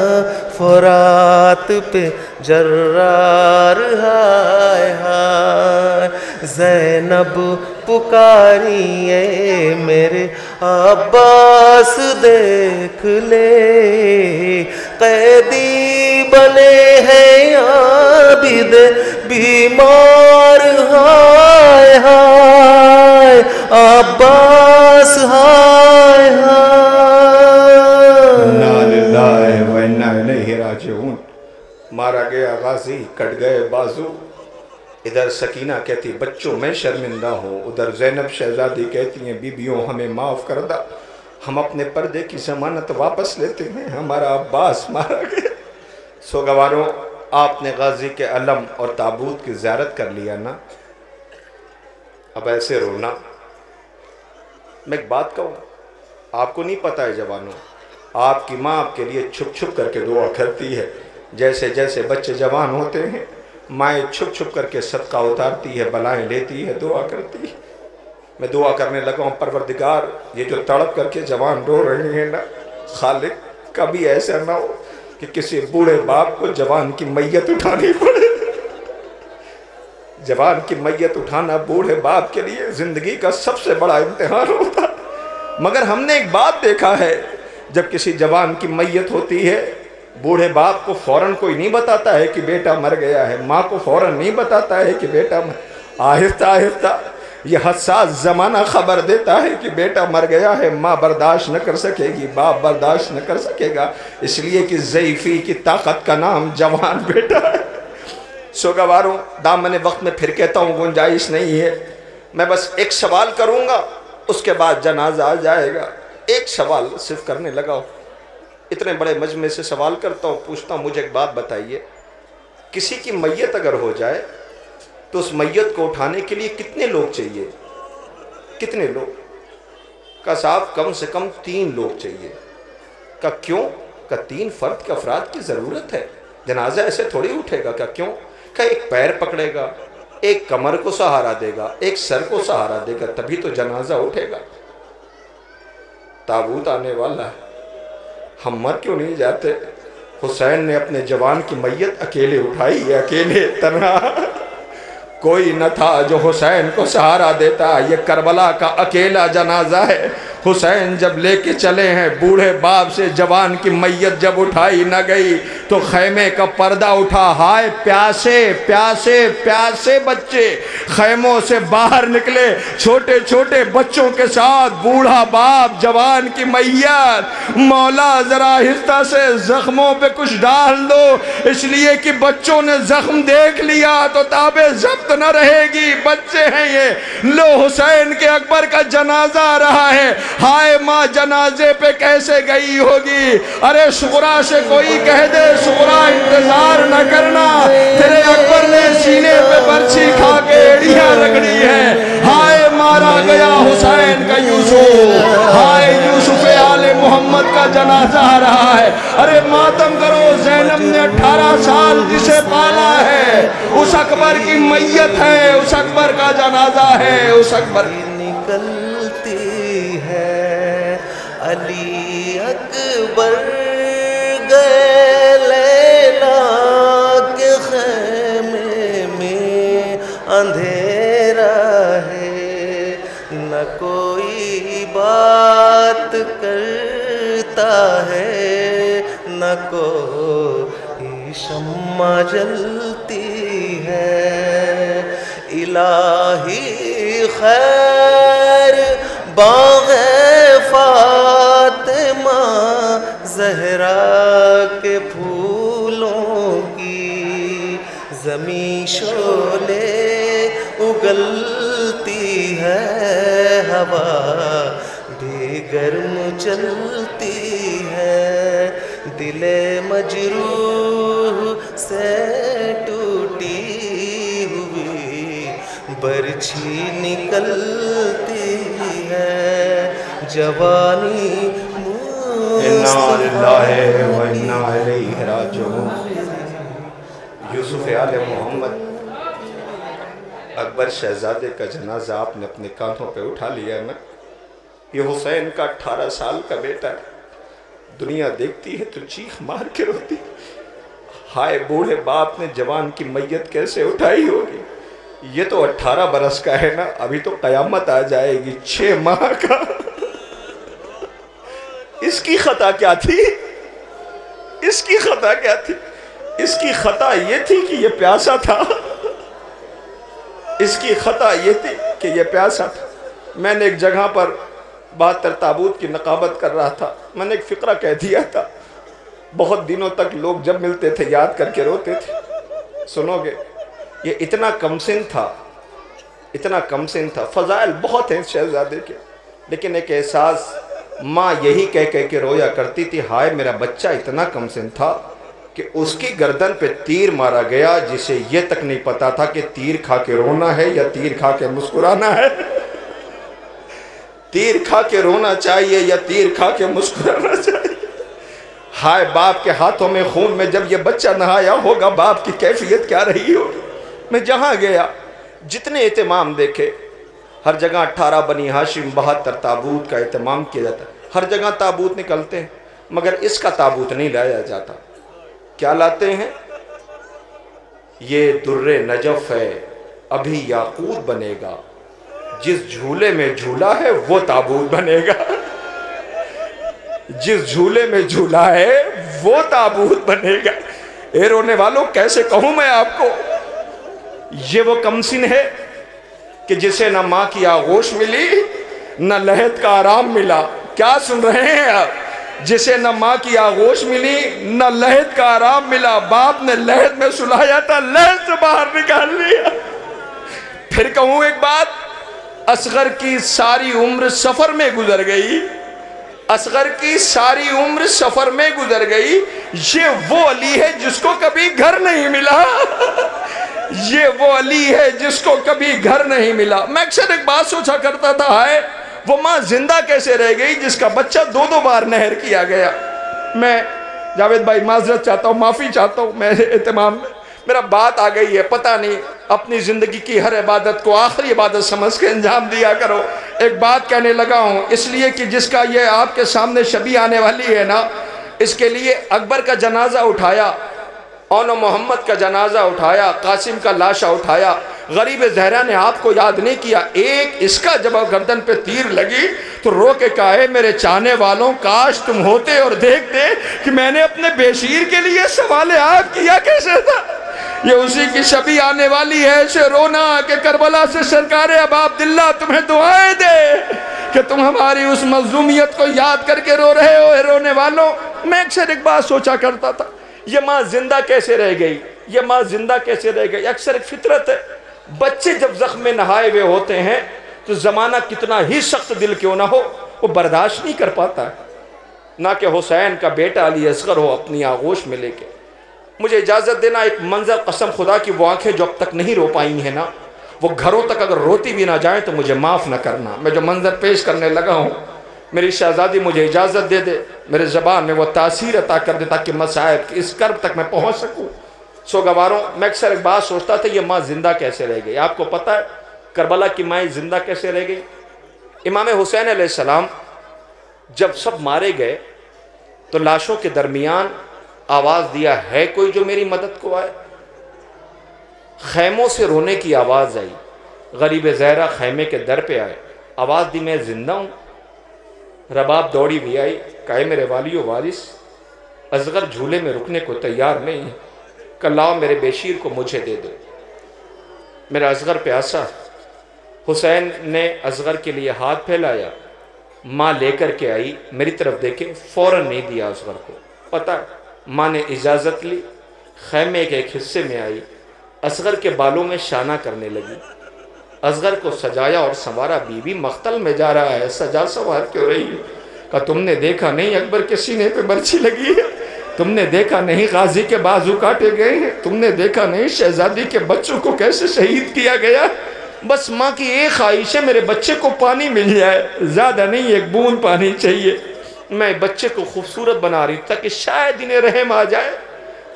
فرات پہ جرار، ہائے ہائے زینب پکاری اے میرے عباس دیکھ لے، قیدی بنے ہیں عابد بیمار، ہائے ہائے عباس، ہائے ہائے۔ انا للہ و انا الیہ راجعون۔ مارا گیا غازی، کٹ گئے بازو۔ ادھر سکینہ کہتی بچوں میں شرمندہ ہوں، ادھر زینب شہزادی کہتی ہیں بیبیوں ہمیں معاف کر دا، ہم اپنے پردے کی ضمانت واپس لیتے ہیں، ہمارا عباس مارا گیا۔ سوگواروں آپ نے غازی کے علم اور تابوت کی زیارت کر لیا نا، اب ایسے رونا۔ میں ایک بات کہوں، آپ کو نہیں پتا ہے جوانوں، آپ کی ماں آپ کے لیے چھپ چھپ کر کے دعا کرتی ہے، جیسے جیسے بچے جوان ہوتے ہیں مائیں چھپ چھپ کر کے صدقہ اتارتی ہے، بلائیں لیتی ہے، دعا کرتی ہے۔ میں دعا کرنے لگا ہوں پروردگار یہ جو تڑپ کر کے جوان رو رہے ہیں نا، خالق کبھی ایسا نہ ہو کہ کسی بوڑھے باپ کو جوان کی میت اٹھانی پڑے۔ جوان کی میت اٹھانا بوڑھے باپ کے لیے زندگی کا سب سے بڑا امتحان ہوتا، مگر ہم نے ایک بات دیکھا ہے، جب کسی جوان کی میت ہوتی ہے بوڑھے باپ کو فوراً کوئی نہیں بتاتا ہے کہ بیٹا مر گیا ہے، ماں کو فوراً نہیں بتاتا ہے کہ بیٹا آہستہ آہستہ یہ حساس زمانہ خبر دیتا ہے کہ بیٹا مر گیا ہے، ماں برداشت نہ کر سکے گی، باپ برداشت نہ کر سکے گا، اس لیے کہ ضعیفی کی طاقت کا نام جوان بیٹا ہے۔ سوگواروں دامن وقت میں پھر کہتا ہوں گنجائش نہیں ہے، میں بس ایک سوال کروں گا اس کے بعد جنازہ آ جائے گا، ایک سوال صرف کرنے لگا ہوں، اتنے بڑے مجمع سے سوال کرتا ہوں، پوچھتا ہوں مجھے ایک بات بتائیے، کسی کی میت اگر ہو جائے تو اس میت کو اٹھانے کے لیے کتنے لوگ چاہیے؟ کتنے لوگ؟ کہا صاحب کم سے کم 3 لوگ چاہیے۔ کہا کیوں؟ کہا 3 فرد کے افراد کی ضرورت ہے، جنازہ ایسے تھوڑی اٹھے گا۔ کہا کیوں؟ کہا ایک پیر پکڑے گا، ایک کمر کو سہارا دے گا، ایک سر کو سہارا دے گا، تبھی تو جنازہ اٹھے گا۔ تابوت آنے والا ہے، ہم مر کیوں نہیں جاتے؟ حسین نے اپنے جوان کی میت اکیلے اٹھائی ہے، اکیلے، تنہا، کوئی نہ تھا جو حسین کو سہارا دیتا۔ یہ کربلا کا اکیلا جنازہ ہے، حسین جب لے کے چلے ہیں بوڑھے باپ سے جوان کی میت جب اٹھائی نہ گئی تو خیمے کا پردہ اٹھا، ہائے پیاسے پیاسے پیاسے بچے خیموں سے باہر نکلے، چھوٹے چھوٹے بچوں کے ساتھ، بوڑھا باپ جوان کی میت۔ مولا ذرا آہستہ سے زخموں پہ کچھ ڈال دو، اس لیے کہ بچوں نے زخم دیکھ لیا تو تاب ضبط نہ رہے گی، بچے ہیں یہ۔ لو حسین کے اکبر کا جنازہ آ رہا ہے، ہائے ماں جنازے پہ کیسے گئی ہوگی؟ ارے شغرا سے کوئی کہہ دے شغرا انتظار نہ کرنا، تیرے اکبر نے سینے پہ برچھی کھا کے ایڑیاں رگڑی ہے۔ ہائے مارا گیا حسین کا یوسف، ہائے یوسف آل محمد کا جنازہ آ رہا ہے۔ ارے ماتم کرو، زینب نے 18 سال جسے پالا ہے، اس اکبر اکبر کی میت ہے، اس اکبر کا جنازہ ہے، اس اکبر نکلتی ہے۔ علی اکبر گئے لیلا کے خیمے میں، اندھیرا ہے نہ کوئی بات کرتا ہے، نہ کوئی شمع جلتی ہے۔ الہی خیر باغ فاطمہ زہرا کے پھولوں کی، زمیں شعلے اگلتی ہے، ہوا بھی گرم چلتی ہے، دل مجروح سے ٹوٹی ہوئی برچھی نکلتی ہے، جوانی انا للہ و انا الیہ راجعون۔ یوسف آل محمد اکبر شہزادے کا جنازہ آپ نے اپنے کانھوں پہ اٹھا لیا نا۔ یہ حسین کا 18 سال کا بیٹا ہے، دنیا دیکھتی ہے تو چیخ مار کے روتی، ہائے بوڑھے باپ نے جوان کی میت کیسے اٹھائی ہوگی۔ یہ تو 18 برس کا ہے نا، ابھی تو قیامت آ جائے گی، 6 ماہ کا۔ اس کی خطا کیا تھی؟ اس کی خطا کیا تھی؟ اس کی خطا یہ تھی کہ یہ پیاسا تھا، اس کی خطا یہ تھی کہ یہ پیاسا تھا۔ میں نے ایک جگہ پر 72 تابوت کی نقابت کر رہا تھا، میں نے ایک فقرہ کہہ دیا تھا، بہت دنوں تک لوگ جب ملتے تھے یاد کر کے روتے تھے۔ سنو گے؟ یہ اتنا کم سن تھا، اتنا کم سن تھا، فضائل بہت ہیں شہزادے کے، لیکن ایک احساس ماں یہی کہہ کے رویا کرتی تھی، ہائے میرا بچہ اتنا کم سن تھا کہ اس کی گردن پہ تیر مارا گیا جسے یہ تک نہیں پتا تھا کہ تیر کھا کے رونا ہے یا تیر کھا کے مسکرانا ہے، تیر کھا کے رونا چاہیے یا تیر کھا کے مسکرانا چاہیے۔ ہائے باپ کے ہاتھوں میں خون میں جب یہ بچہ نہایا ہوگا، باپ کی کیفیت کیا رہی ہوگی۔ میں جہاں گیا جتنے اہتمام دیکھے، ہر جگہ 18 بنی ہاشم 72 تابوت کا اہتمام کیا جاتا ہے، ہر جگہ تابوت نکلتے ہیں، مگر اس کا تابوت نہیں لایا جاتا۔ کیا لاتے ہیں؟ یہ در نجف ہے، ابھی یاقوت بنے گا، جس جھولے میں جھولا ہے وہ تابوت بنے گا، جس جھولے میں جھولا ہے وہ تابوت بنے گا۔ اے رونے والوں کیسے کہوں میں آپ کو، یہ وہ کمسن ہے کہ جسے نہ ماں کی آغوش ملی نہ لہد کا آرام ملا۔ کیا سن رہے ہیں آپ؟ جسے نہ ماں کی آغوش ملی نہ لہد کا آرام ملا، باپ نے لہد میں سلایا تھا، لہد سے باہر نکال لیا۔ پھر کہوں ایک بات، اصغر کی ساری عمر سفر میں گزر گئی، اصغر کی ساری عمر سفر میں گزر گئی، یہ وہ علی ہے جس کو کبھی گھر نہیں ملا، یہ وہ علی ہے جس کو کبھی گھر نہیں ملا۔ میں اکثر ایک بات سوچا کرتا تھا، ہے وہ ماں زندہ کیسے رہ گئی جس کا بچہ 2 بار نہر کیا گیا۔ میں جاوید بھائی معذرت چاہتا ہوں، معافی چاہتا ہوں، میں اہتمام میں میرا بات آ گئی ہے، پتہ نہیں، اپنی زندگی کی ہر عبادت کو آخری عبادت سمجھ کے انجام دیا کرو۔ ایک بات کہنے لگا ہوں اس لیے کہ جس کا یہ آپ کے سامنے شبیہ آنے والی ہے نا، اس کے لیے اکبر کا جنازہ اٹھایا، اون محمد کا جنازہ اٹھایا، قاسم کا لاشا اٹھایا، غریب زہرا نے آپ کو یاد نہیں کیا۔ ایک اس کا جب گردن پہ تیر لگی تو رو کے کہا، اے میرے چاہنے والوں کاش تم ہوتے اور دیکھتے کہ میں نے اپنے بیشیر کے لیے سوال آپ کیا کیسے تھا۔ یہ اسی کی شبیہ آنے والی ہے، ایسے رونا کہ کربلا سے سرکار ابا عبداللہ تمہیں دعائیں دے کہ تم ہماری اس مظلومیت کو یاد کر کے رو رہے ہو۔ اے رونے والوں، میں اکثر ایک بات سوچا کرتا تھا، یہ ماں زندہ کیسے رہ گئی، یہ ماں زندہ کیسے رہ گئی۔ اکثر ایک فطرت ہے، بچے جب زخم میں نہائے ہوئے ہوتے ہیں تو زمانہ کتنا ہی سخت دل کیوں نہ ہو وہ برداشت نہیں کر پاتا ہے، نہ کہ حسین کا بیٹا علی اصغر ہو اپنی آغوش میں لے کے۔ مجھے اجازت دینا، ایک منظر قسم خدا کی، وہ آنکھیں جو اب تک نہیں رو پائی ہیں نا، وہ گھروں تک اگر روتی بھی نہ جائیں تو مجھے معاف نہ کرنا۔ میں جو منظر پیش کرنے لگا ہوں، میری شہزادی مجھے اجازت دے دے، میرے زبان میں وہ تاثیر عطا کر دے تاکہ مصائب کی اس کرب تک میں پہنچ سکوں۔ سوگواروں میں اکثر ایک بات سوچتا تھا، یہ ماں زندہ کیسے رہ گئی؟ آپ کو پتہ ہے کربلا کی مائیں زندہ کیسے رہ گئی؟ امام حسین علیہ السلام جب سب مارے گئے تو لاشوں کے درمیان آواز دیا، ہے کوئی جو میری مدد کو آئے؟ خیموں سے رونے کی آواز آئی، غریب زہرا خیمے کے در پہ آئے، آواز دی میں زندہ ہوں۔ رباب دوڑی بھی آئی، کہے میرے والی و وارث اصغر جھولے میں رکنے کو تیار نہیں ہے، کہ لاؤ میرے بیشیر کو مجھے دے دو، میرا اصغر پیاسا۔ حسین نے اصغر کے لیے ہاتھ پھیلایا، ماں لے کر کے آئی، میری طرف دیکھے، فوراً نہیں دیا اصغر کو، پتہ ماں نے اجازت لی، خیمے کے ایک حصے میں آئی، اصغر کے بالوں میں شانہ کرنے لگی، اصغر کو سجایا اور سنوارا۔ بی بی مقتل میں جا رہا ہے، سجا سوار کیوں رہی ہے؟ کہا تم نے دیکھا نہیں اکبر کے سینے پہ برچھی لگی ہے؟ تم نے دیکھا نہیں غازی کے بازو کاٹے گئے ہیں؟ تم نے دیکھا نہیں شہزادی کے بچوں کو کیسے شہید کیا گیا؟ بس ماں کی ایک خواہش ہے میرے بچے کو پانی مل جائے، زیادہ نہیں، ایک بوند پانی چاہیے، میں بچے کو خوبصورت بنا رہی تھا کہ شاید انہیں رحم آ جائے۔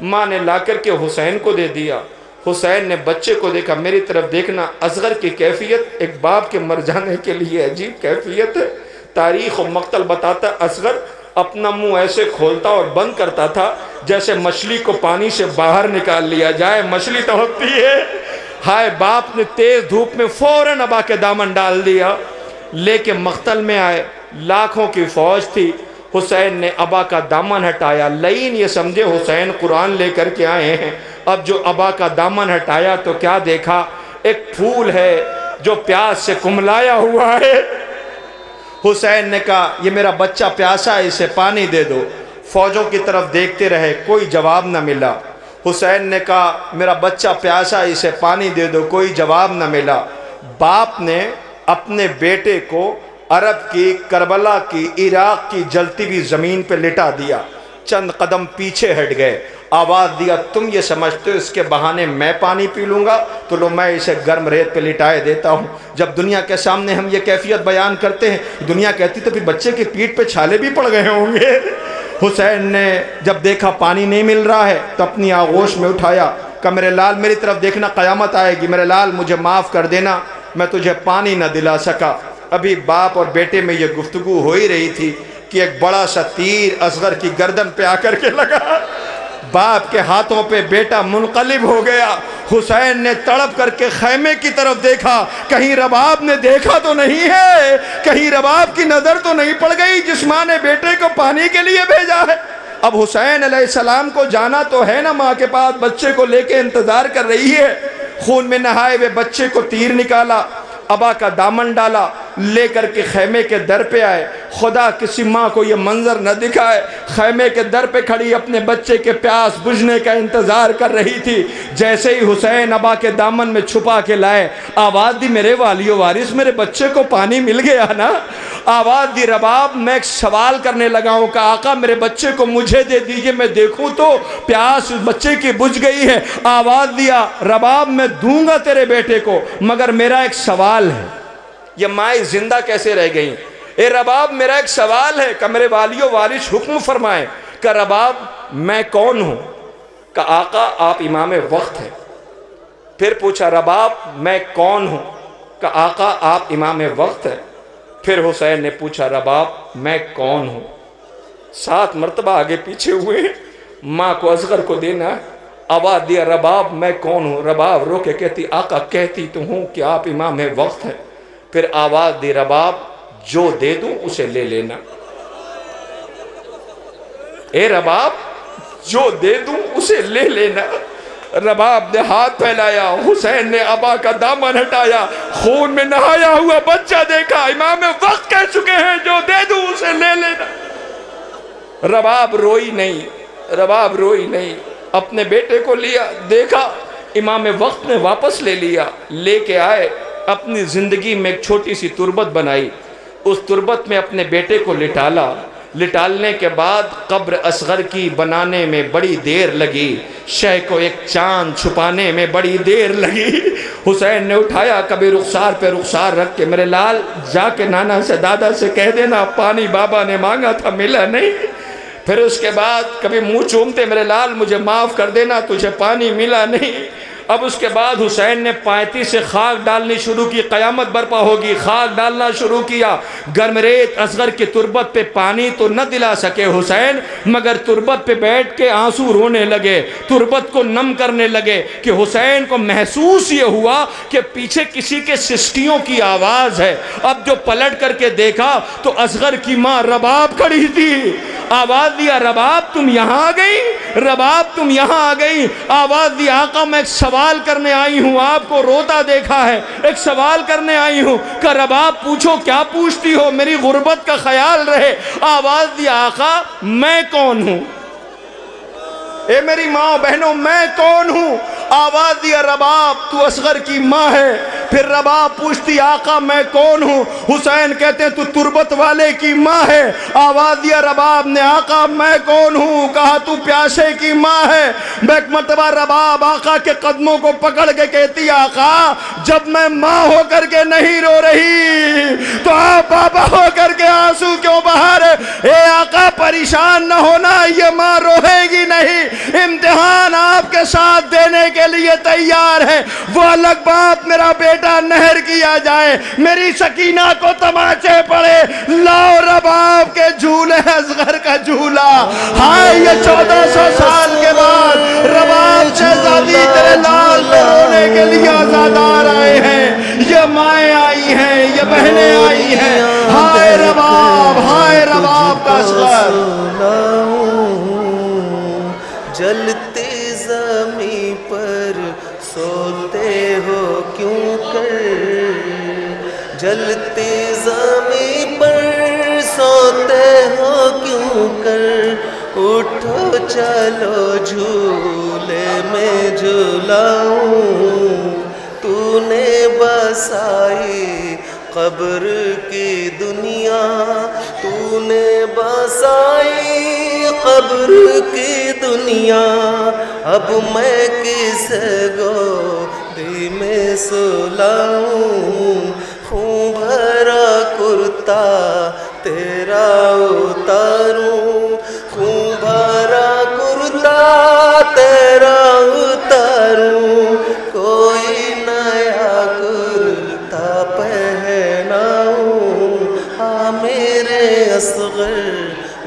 ماں نے لا کر کے حسین کو دے دیا، حسین نے بچے کو دیکھا، میری طرف دیکھنا، اصغر کی کیفیت ایک باپ کے مر جانے کے لیے عجیب کیفیت ہے۔ تاریخ و مقتل بتاتا اصغر اپنا منہ ایسے کھولتا اور بند کرتا تھا جیسے مچھلی کو پانی سے باہر نکال لیا جائے، مچھلی تڑپتی ہے۔ ہائے باپ نے تیز دھوپ میں فوراً ابا کے دامن ڈال دیا، لے کے مقتل میں آئے، لاکھوں کی فوج تھی، حسین نے ابا کا دامن ہٹایا، لئین یہ سمجھے حسین قرآن لے کر کے آئے ہیں۔ اب جو ابا کا دامن ہٹایا تو کیا دیکھا؟ ایک پھول ہے جو پیاس سے کملایا ہوا ہے۔ حسین نے کہا یہ میرا بچہ پیاسا ہے، اسے پانی دے دو۔ فوجوں کی طرف دیکھتے رہے، کوئی جواب نہ ملا۔ حسین نے کہا میرا بچہ پیاسا ہے، اسے پانی دے دو، کوئی جواب نہ ملا۔ باپ نے اپنے بیٹے کو عرب کی، کربلا کی، عراق کی جلتی ہوئی زمین پہ لٹا دیا، چند قدم پیچھے ہٹ گئے، آواز دیا تم یہ سمجھتے ہو اس کے بہانے میں پانی پی لوں گا؟ تو لو میں اسے گرم ریت پہ لٹائے دیتا ہوں۔ جب دنیا کے سامنے ہم یہ کیفیت بیان کرتے ہیں، دنیا کہتی تو پھر بچے کی پیٹھ پہ چھالے بھی پڑ گئے ہوں گے۔ حسین نے جب دیکھا پانی نہیں مل رہا ہے تو اپنی آغوش میں اٹھایا کہ میرے لال میری طرف دیکھنا، قیامت آئے گی، میرے لال مجھے معاف کر دینا، میں تجھے پانی نہ دلا سکا۔ ابھی باپ اور بیٹے میں یہ گفتگو ہو ہی رہی تھی کہ ایک بڑا سا تیر اصغر کی گردن پہ آ کر کے لگا، باپ کے ہاتھوں پہ بیٹا منقلب ہو گیا۔ حسین نے تڑپ کر کے خیمے کی طرف دیکھا، کہیں رباب نے دیکھا تو نہیں ہے، کہیں رباب کی نظر تو نہیں پڑ گئی جس ماں نے بیٹے کو پانی کے لیے بھیجا ہے۔ اب حسین علیہ السلام کو جانا تو ہے نا ماں کے پاس، بچے کو لے کے انتظار کر رہی ہے۔ خون میں نہائے ہوئے بچے کو تیر نکالا، ابا کا دامن ڈالا، لے کر کے خیمے کے در پہ آئے۔ خدا کسی ماں کو یہ منظر نہ دکھائے، خیمے کے در پہ کھڑی اپنے بچے کے پیاس بجھنے کا انتظار کر رہی تھی۔ جیسے ہی حسین ابا کے دامن میں چھپا کے لائے، آواز دی میرے والی و وارث میرے بچے کو پانی مل گیا نا؟ آواز دی رباب میں ایک سوال کرنے لگا ہوں کہ آقا میرے بچے کو مجھے دے دیجئے، میں دیکھوں تو پیاس بچے کی بجھ گئی ہے۔ آواز دیا رباب میں دوں گا تیرے بیٹے کو، مگر میرا ایک سوال ہے، یہ مائیں زندہ کیسے رہ گئیں؟ اے رباب میرا ایک سوال ہے کہ میرے والی و وارث حکم فرمائیں کہ رباب میں کون ہوں؟ کہ آقا آپ امام وقت ہیں۔ پھر پوچھا رباب میں کون ہوں؟ کہ آقا آپ امام وقت ہیں۔ پھر حسین نے پوچھا رباب میں کون ہوں؟ 7 مرتبہ آگے پیچھے ہوئے، ماں کو اصغر کو دینا، آواز دیا رباب میں کون ہوں؟ رباب رو کے کہتی آقا کہتی تو ہوں کہ آپ امام وقت ہیں۔ پھر آواز دی رباب جو دے دوں اسے لے لینا۔ اے رباب جو دے دوں اسے لے لینا۔ رباب نے ہاتھ پھیلایا، حسین نے ابا کا دامن ہٹایا، خون میں نہایا ہوا بچہ دیکھا، امام وقت کہہ چکے ہیں جو دے دوں اسے لے لینا۔ رباب روئی نہیں، رباب روئی نہیں، اپنے بیٹے کو لیا، دیکھا امام وقت نے واپس لے لیا، لے کے آئے، اپنی زندگی میں ایک چھوٹی سی تربت بنائی، اس تربت میں اپنے بیٹے کو لٹالا۔ لٹالنے کے بعد قبر اصغر کی بنانے میں بڑی دیر لگی، شہ کو ایک چاند چھپانے میں بڑی دیر لگی۔ حسین نے اٹھایا، کبھی رخسار پہ رخسار رکھ کے میرے لال جا کے نانا سے دادا سے کہہ دینا پانی بابا نے مانگا تھا ملا نہیں۔ پھر اس کے بعد کبھی منہ چومتے میرے لال مجھے معاف کر دینا تجھے پانی ملا نہیں. اب اس کے بعد حسین نے پائتی سے خاک ڈالنی شروع کی. قیامت برپا ہوگی, خاک ڈالنا شروع کیا. گرم ریت اصغر کی تربت پہ پانی تو نہ دلا سکے حسین, مگر تربت پہ بیٹھ کے آنسو رونے لگے, تربت کو نم کرنے لگے کہ حسین کو محسوس یہ ہوا کہ پیچھے کسی کے سسکیوں کی آواز ہے. اب جو پلٹ کر کے دیکھا تو اصغر کی ماں رباب کھڑی تھی. آواز دیا رباب تم یہاں آ گئی, رباب تم یہاں آ گئی. آواز دی آقا میں ایک سوال کرنے آئی ہوں, آپ کو روتا دیکھا ہے, ایک سوال کرنے آئی ہوں. کہ رباب پوچھو کیا پوچھتی ہو, میری غربت کا خیال رہے. آواز دی آقا میں کون ہوں, اے میری ماں بہنوں میں کون ہوں. آواز دیا رباب تو اصغر کی ماں ہے. پھر رباب پوچھتی آقا میں کون ہوں. حسین کہتے ہیں تو تربت والے کی ماں ہے. آواز دیا رباب نے آقا میں کون ہوں. کہا تو پیاسے کی ماں ہے. ایک مرتبہ رباب آقا کے قدموں کو پکڑ کے کہتی آقا جب میں ماں ہو کر کے نہیں رو رہی تو آپ بابا ہو کر کے آنسو کیوں بہا رہے. اے آقا پریشان نہ ہونا, یہ ماں روئے گی نہیں, امتحان آپ کے ساتھ دینے کے لیے تیار ہے. وہ الگ بات میرا بیٹا نہر کیا جائے, میری سکینہ کو تماچے پڑے. لاؤ رباب کے جھولے اصغر کا جھولا. ہائے یہ 1400 سال کے بعد رباب شہزادی تیرے لال پہ رونے کے لیے آزادار آئے ہیں, یہ مائیں آئی ہیں, یہ بہنیں آئی ہیں. ہائے رباب کا اصغر. جلتے زمین پر سوتے ہو کیوں کر, جلتے زمین پر سوتے ہو کیوں کر. اٹھو چلو جھولے میں جھولاؤں, تو نے بسائی قبر کی دنیا, تو نے بسائی قبر کی دنیا. اب میں کس گودی میں سلاؤں, خون بھرا کرتا تیرا اتاروں, خون بھرا کرتا تیرا اتاروں. کوئی نیا کرتا پہناؤں, آ میرے اصغر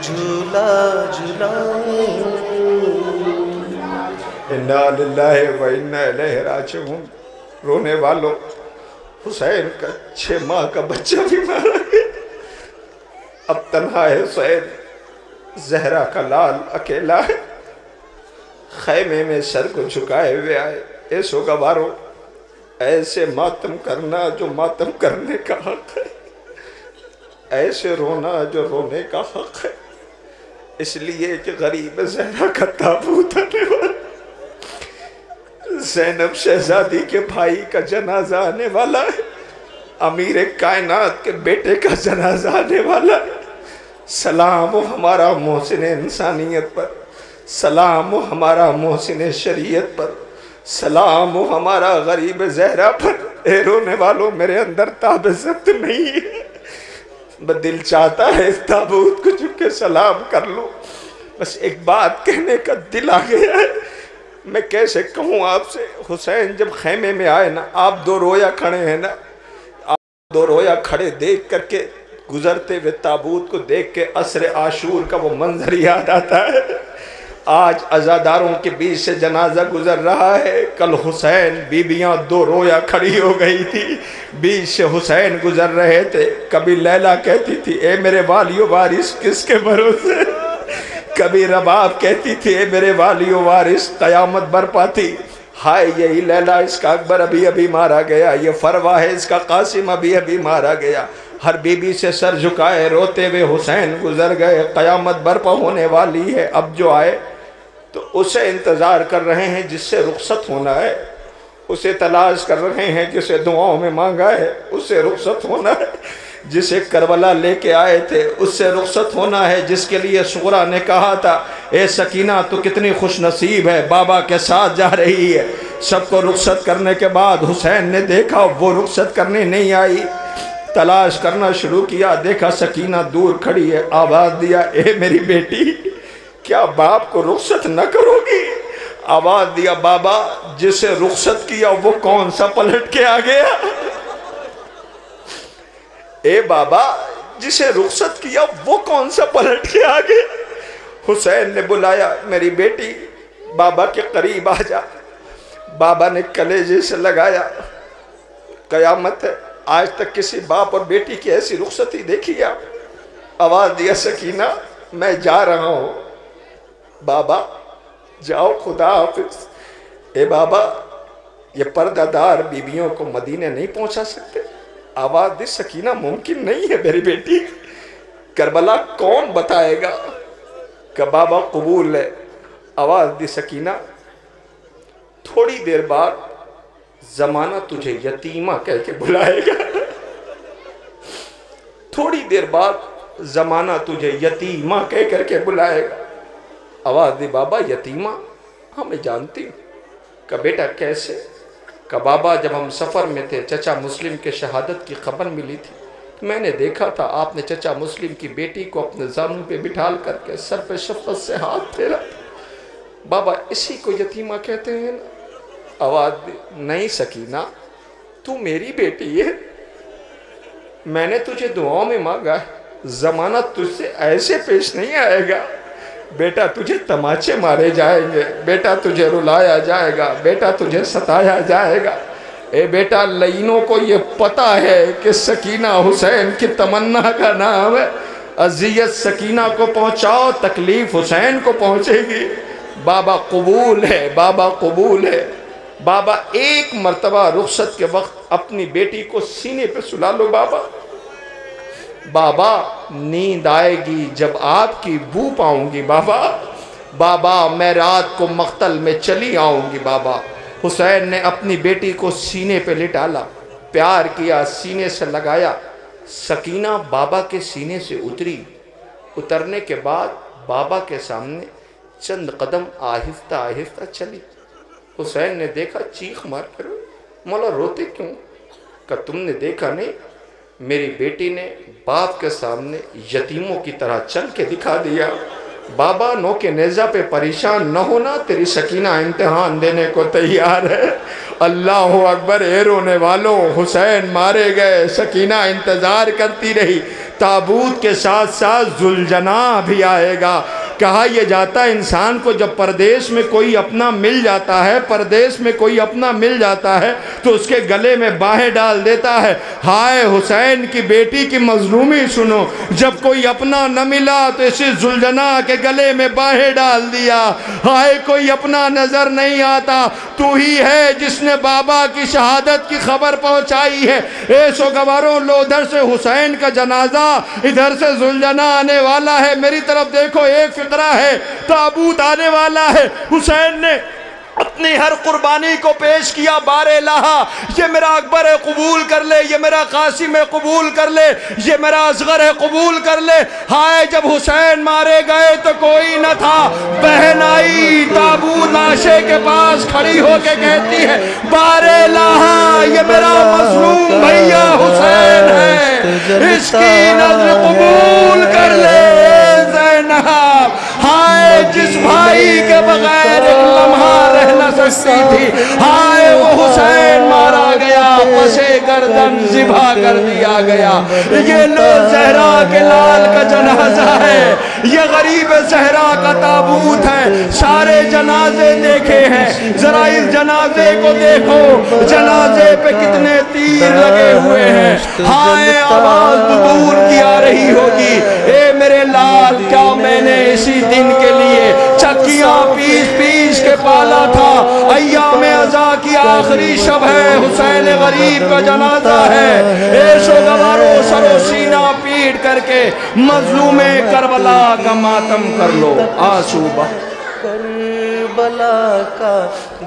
جھولا جھولاؤں. انا للہ و انا الیہ راجعون. رونے والوں حسین کا 6 ماہ کا بچہ بھی مارا گیا. اب تنہا ہے حسین, زہرا کا لال اکیلا ہے. خیمے میں سر کو جھکائے ہوئے آئے. اے سوگوارو ایسے ماتم کرنا جو ماتم کرنے کا حق ہے, ایسے رونا جو رونے کا حق ہے. اس لیے کہ غریب زہرا کا تابوت آنے والا, زینب شہزادی کے بھائی کا جنازہ آنے والا ہے, امیر کائنات کے بیٹے کا جنازہ آنے والا ہے. سلام ہو ہمارا محسن انسانیت پر, سلام ہو ہمارا محسن شریعت پر, سلام ہو ہمارا غریب زہرا پر. اے رونے والوں میرے اندر تاب عزت نہیں ہے, دل چاہتا ہے اس تابوت کو جھک کے سلام کر لوں. بس ایک بات کہنے کا دل آ گیا ہے, میں کیسے کہوں آپ سے. حسین جب خیمے میں آئے نا, آپ 2 رویا کھڑے ہیں نا, آپ 2 رویا کھڑے دیکھ کر کے گزرتے ہوئے تابوت کو دیکھ کے عصر عاشور کا وہ منظر یاد آتا ہے. آج عزاداروں کے بیچ سے جنازہ گزر رہا ہے, کل حسین بیبیاں 2 رویا کھڑی ہو گئی تھی, بیچ سے حسین گزر رہے تھے. کبھی لیلا کہتی تھی اے میرے والی و وارث کس کے بھروسے, کبھی رباب کہتی تھی اے میرے والی و وارث قیامت برپا تھی. ہائے یہی لیلا اس کا اکبر ابھی ابھی مارا گیا, یہ فروا ہے اس کا قاسم ابھی ابھی مارا گیا. ہر بی بی سے سر جھکائے روتے ہوئے حسین گزر گئے. قیامت برپا ہونے والی ہے, اب جو آئے تو اسے انتظار کر رہے ہیں جس سے رخصت ہونا ہے, اسے تلاش کر رہے ہیں جسے دعاؤں میں مانگا ہے, اسے رخصت ہونا ہے. جسے کربلا لے کے آئے تھے اس سے رخصت ہونا ہے, جس کے لیے سغرا نے کہا تھا اے سکینہ تو کتنی خوش نصیب ہے, بابا کے ساتھ جا رہی ہے. سب کو رخصت کرنے کے بعد حسین نے دیکھا وہ رخصت کرنے نہیں آئی, تلاش کرنا شروع کیا, دیکھا سکینہ دور کھڑی ہے. آواز دیا اے میری بیٹی, کیا باپ کو رخصت نہ کرو گی؟ آواز دیا بابا جسے رخصت کیا وہ کون سا پلٹ کے آ گیا؟ اے بابا جسے رخصت کیا وہ کون سا پلٹ کے آ گیا؟ حسین نے بلایا میری بیٹی بابا کے قریب آ جا. بابا نے کلیجے سے لگایا. قیامت ہے آج تک کسی باپ اور بیٹی کی ایسی رخصتی دیکھی آپ؟ آواز دیا سکینہ میں جا رہا ہوں. بابا جاؤ خدا حافظ. اے بابا یہ پردہ دار بیویوں کو مدینے نہیں پہنچا سکتے؟ آواز دی سکینہ ممکن نہیں ہے میری بیٹی. کربلا کون بتائے گا کہ بابا قبول ہے؟ آواز دی سکینہ تھوڑی دیر بعد زمانہ تجھے یتیمہ کہہ کے بلائے گا. تھوڑی دیر بعد زمانہ تجھے یتیمہ کہہ کر کے بلائے گا. آواز دی بابا یتیمہ؟ ہاں میں جانتی ہوں. کہ بیٹا کیسے؟ کہ بابا جب ہم سفر میں تھے چچا مسلم کے شہادت کی خبر ملی تھی. میں نے دیکھا تھا آپ نے چچا مسلم کی بیٹی کو اپنے زانوں پہ بٹھال کر کے سر پہ شفقت سے ہاتھ پھیرا. بابا اسی کو یتیمہ کہتے ہیں نا؟ آواز دی نہیں سکینہ تو میری بیٹی ہے. میں نے تجھے دعاؤں میں مانگا ہے. زمانہ تجھ سے ایسے پیش نہیں آئے گا. بیٹا تجھے تماچے مارے جائیں گے. بیٹا تجھے رلایا جائے گا. بیٹا تجھے ستایا جائے گا. اے بیٹا لعینوں کو یہ پتا ہے کہ سکینہ حسین کی تمنا کا نام ہے. اذیت سکینہ کو پہنچاؤ تکلیف حسین کو پہنچے گی. بابا قبول ہے. بابا قبول ہے. بابا ایک مرتبہ رخصت کے وقت اپنی بیٹی کو سینے پہ سلا لو. بابا بابا نیند آئے گی جب آپ کی بو پاؤں گی. بابا بابا میں رات کو مقتل میں چلی آؤں گی. بابا حسین نے اپنی بیٹی کو سینے پہ لٹالا, پیار کیا, سینے سے لگایا. سکینہ بابا کے سینے سے اتری. اترنے کے بعد بابا کے سامنے چند قدم آہستہ آہستہ چلی. حسین نے دیکھا چیخ مار کر. مولا روتے کیوں؟ کہ تم نے دیکھا نہیں میری بیٹی نے باپ کے سامنے یتیموں کی طرح چل کے دکھا دیا. بابا نو کے نیزہ پہ پریشان نہ ہونا, تیری سکینہ امتحان دینے کو تیار ہے. اللہ اکبر. اے رونے والوں حسین مارے گئے. سکینہ انتظار کرتی رہی. تابوت کے ساتھ ساتھ ذوالجناح بھی آئے گا. کہا یہ جاتا ہے انسان کو جب پردیس میں کوئی اپنا مل جاتا ہے, پردیس میں کوئی اپنا مل جاتا ہے تو اس کے گلے میں باہیں ڈال دیتا ہے. ہائے حسین کی بیٹی کی مظلومی سنو. جب کوئی اپنا نہ ملا تو اسی ذوالجناح کے گلے میں باہیں ڈال دیا. ہائے کوئی اپنا نظر نہیں آتا, تو ہی ہے جس نے بابا کی شہادت کی خبر پہنچائی ہے. اے سوگواروں لو ادھر سے حسین کا جنازہ, ادھر سے ذوالجناح آنے والا ہے. میری طرف دیکھو ایک فقرہ ہے, تابوت آنے والا ہے. حسین نے اپنی ہر قربانی کو پیش کیا. بار الہا یہ میرا اکبر ہے قبول کر لے, یہ میرا قاسم ہے قبول کر لے, یہ میرا اصغر ہے قبول کر لے. ہائے جب حسین مارے گئے تو کوئی نہ تھا. بہن آئی تابوت لاشے کے پاس کھڑی ہو کے کہتی ہے بار الہا یہ میرا مظلوم بھیا حسین ہے, اس کی نظر قبول کر لے زینب. ہائے جس بھائی کے بغیر ایک لمحہ رہ نہ سکتی تھی, ہائے وہ حسین مارا گیا, پسے گردن ذبح کر دیا گیا. یہ زہرا کے لال کا جنازہ ہے, یہ غریب زہرا کا تابوت ہے. سارے جنازے دیکھے ہیں, ذرا اس جنازے کو دیکھو, جنازے پہ کتنے تیر لگے ہوئے ہیں. ہائے آواز دور کی آ رہی ہوگی, اے میرے لال کیا میں نے اسی دن کے لیے چکیاں پیس پیس کے پالا تھا. ایام عزا کی آخری شب ہے, حسین غریب کا جنازہ ہے. اے سوگوارو سر و سینہ پیٹ کر کے مظلوم کربلا کا ماتم کر لو. آنسو بہہ کربلا کا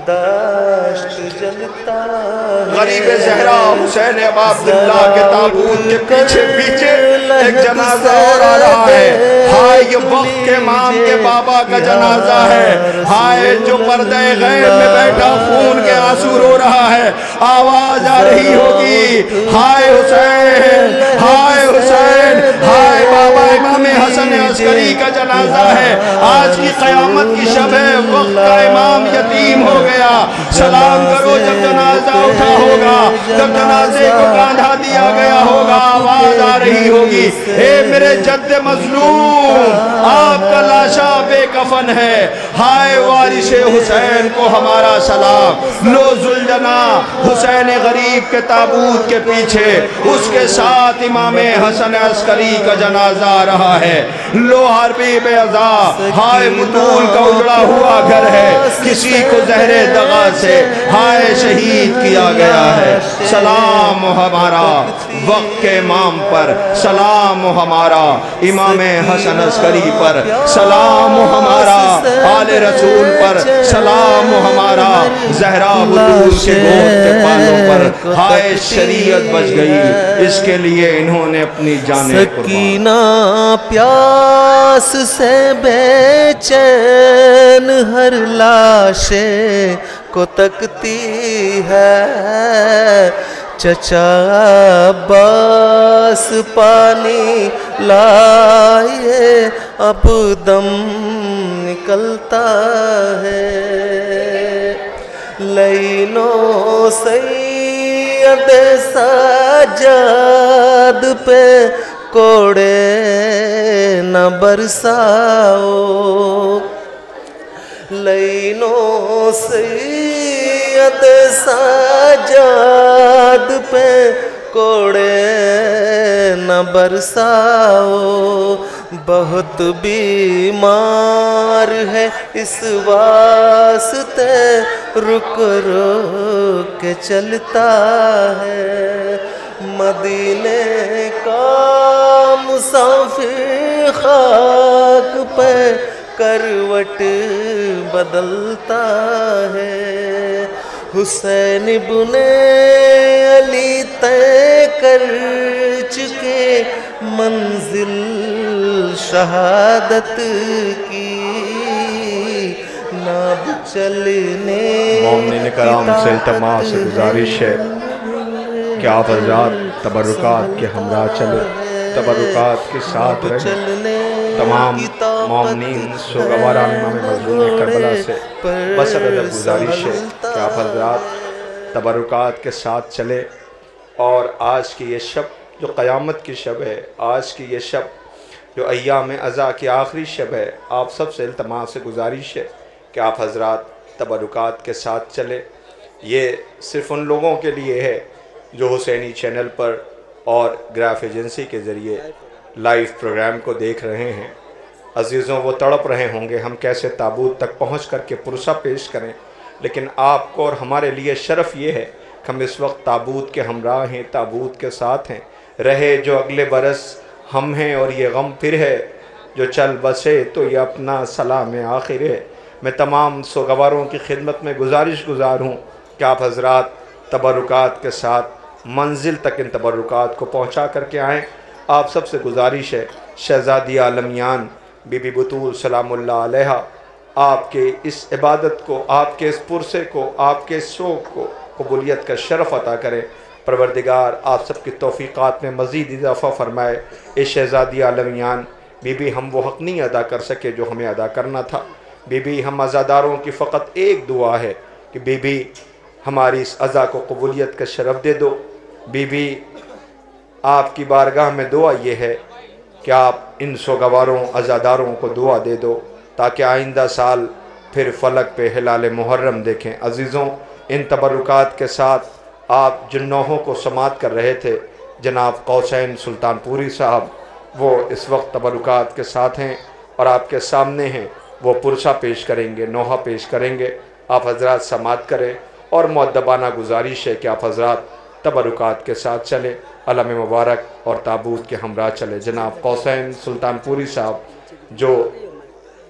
داشت جلتا ہے. غریب زہرا حسین ابا عبداللہ کے تابوت کے پیچھے پیچھے ایک جنازہ اور آ رہا ہے. ہائے یہ وقت کے امام کے بابا کا جنازہ ہے. ہائے جو پردہ غیب میں بیٹھا خون کے آنسو رو رہا ہے. آواز آ رہی ہوگی ہائے حسین, ہائے حسین, ہائے بابا امام حسین حسن عسکری کا جنازہ ہے، آج کی قیامت کی شب ہے، وقت کا امام یتیم ہو گیا، سلام کرو جب جنازہ اٹھا ہوگا، جب جنازے کو کاندھا دیا گیا ہوگا، آواز آ رہی ہوگی، اے میرے جد مظلوم، آپ کا لاشا بے کفن ہے، ہائے وارث حسین کو ہمارا سلام، لو ذوالجنا حسین غریب کے تابوت کے پیچھے اس کے ساتھ امام حسن عسکری کا جنازہ آ رہا ہے، لو حربی بے عزا، ہائے بطول کا اجڑا ہوا گھر ہے، کسی کو زہر دغا سے ہائے شہید کیا گیا ہے، سلام ہمارا وقت کے امام پر، سلام ہمارا امام حسن عسکری پر، سلام ہمارا آل رسول پر، سلام ہمارا زہرا بطول کے گود کے پالوں پر، ہائے شریعت بچ گئی، اس کے لیے انہوں نے اپنی جانیں قربان۔ سکینہ پیاس سے بے چین ہر لاشے کو تکتی ہے، چچا عباس پانی لائے اب دم نکلتا ہے، لینو سید سجاد پہ کوڑے نہ برساؤ، لینو سید سجاد پہ کوڑے نہ برساؤ، بہت بیمار ہے اس واسطے رک رک کے چلتا ہے، مدینے کا مسافر خاک پہ کروٹ بدلتا ہے، حسین ابن علی طے کر چکے منزل شہادت کی، ناب چلنے مومنین کرام سے التماس گزارش ہے کہ آپ حضرات تبرکات کے ہمراہ چلے، تبرکات کے ساتھ رہیں، تمام مومنین سوگواران امام مظلوم کربلا سے بس ادب گزارش ہے کہ آپ حضرات تبرکات کے ساتھ چلے، اور آج کی یہ شب جو قیامت کی شب ہے، آج کی یہ شب جو ایام عزا کی آخری شب ہے، آپ سب سے التماس گزارش ہے کہ آپ حضرات تبرکات کے ساتھ چلے۔ یہ صرف ان لوگوں کے لیے ہے جو حسینی چینل پر اور گراف ایجنسی کے ذریعے لائیو پروگرام کو دیکھ رہے ہیں۔ عزیزوں، وہ تڑپ رہے ہوں گے ہم کیسے تابوت تک پہنچ کر کے پرسہ پیش کریں، لیکن آپ کو اور ہمارے لیے شرف یہ ہے کہ ہم اس وقت تابوت کے ہمراہ ہیں، تابوت کے ساتھ ہیں، رہے جو اگلے برس ہم ہیں اور یہ غم پھر ہے، جو چل بسے تو یہ اپنا سلام آخر ہے۔ میں تمام سوگواروں کی خدمت میں گزار ہوں کہ آپ حضرات تبرکات کے ساتھ منزل تک ان تبرکات کو پہنچا کر کے آئیں۔ آپ سب سے گزارش ہے، شہزادی عالمیان بی بی بطول سلام اللہ علیہا آپ کے اس عبادت کو، آپ کے اس پرسے کو، آپ کے اس شوق کو قبولیت کا شرف عطا کریں۔ پروردگار آپ سب کی توفیقات میں مزید اضافہ فرمائے۔ اے شہزادی عالمیان، بی بی ہم وہ حق نہیں ادا کر سکے جو ہمیں ادا کرنا تھا، بی بی ہم عزاداروں کی فقط ایک دعا ہے کہ بی بی ہماری اس عزا کو قبولیت کا شرف دے دو۔ بی بی آپ کی بارگاہ میں دعا یہ ہے کہ آپ ان سوگواروں عزاداروں کو دعا دے دو تاکہ آئندہ سال پھر فلک پہ ہلال محرم دیکھیں۔ عزیزوں، ان تبرکات کے ساتھ آپ جن نوحوں کو سماعت کر رہے تھے، جناب قوسین سلطان پوری صاحب، وہ اس وقت تبرکات کے ساتھ ہیں اور آپ کے سامنے ہیں، وہ پرسہ پیش کریں گے، نوحہ پیش کریں گے۔ آپ حضرات سماعت کریں اور مؤدبانہ گزارش ہے کہ آپ حضرات تبرکات کے ساتھ چلیں، علم مبارک اور تابوت کے ہمراہ چلے۔ جناب قوسین سلطان پوری صاحب جو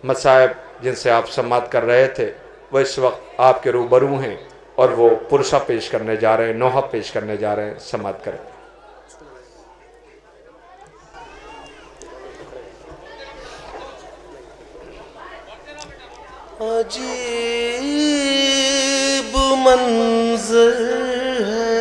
مصائب جن سے آپ سماعت کر رہے تھے، وہ اس وقت آپ کے روبرو ہیں اور وہ پرسہ پیش کرنے جا رہے ہیں، نوحہ پیش کرنے جا رہے ہیں، سماعت کریں۔ عجیب منظر ہے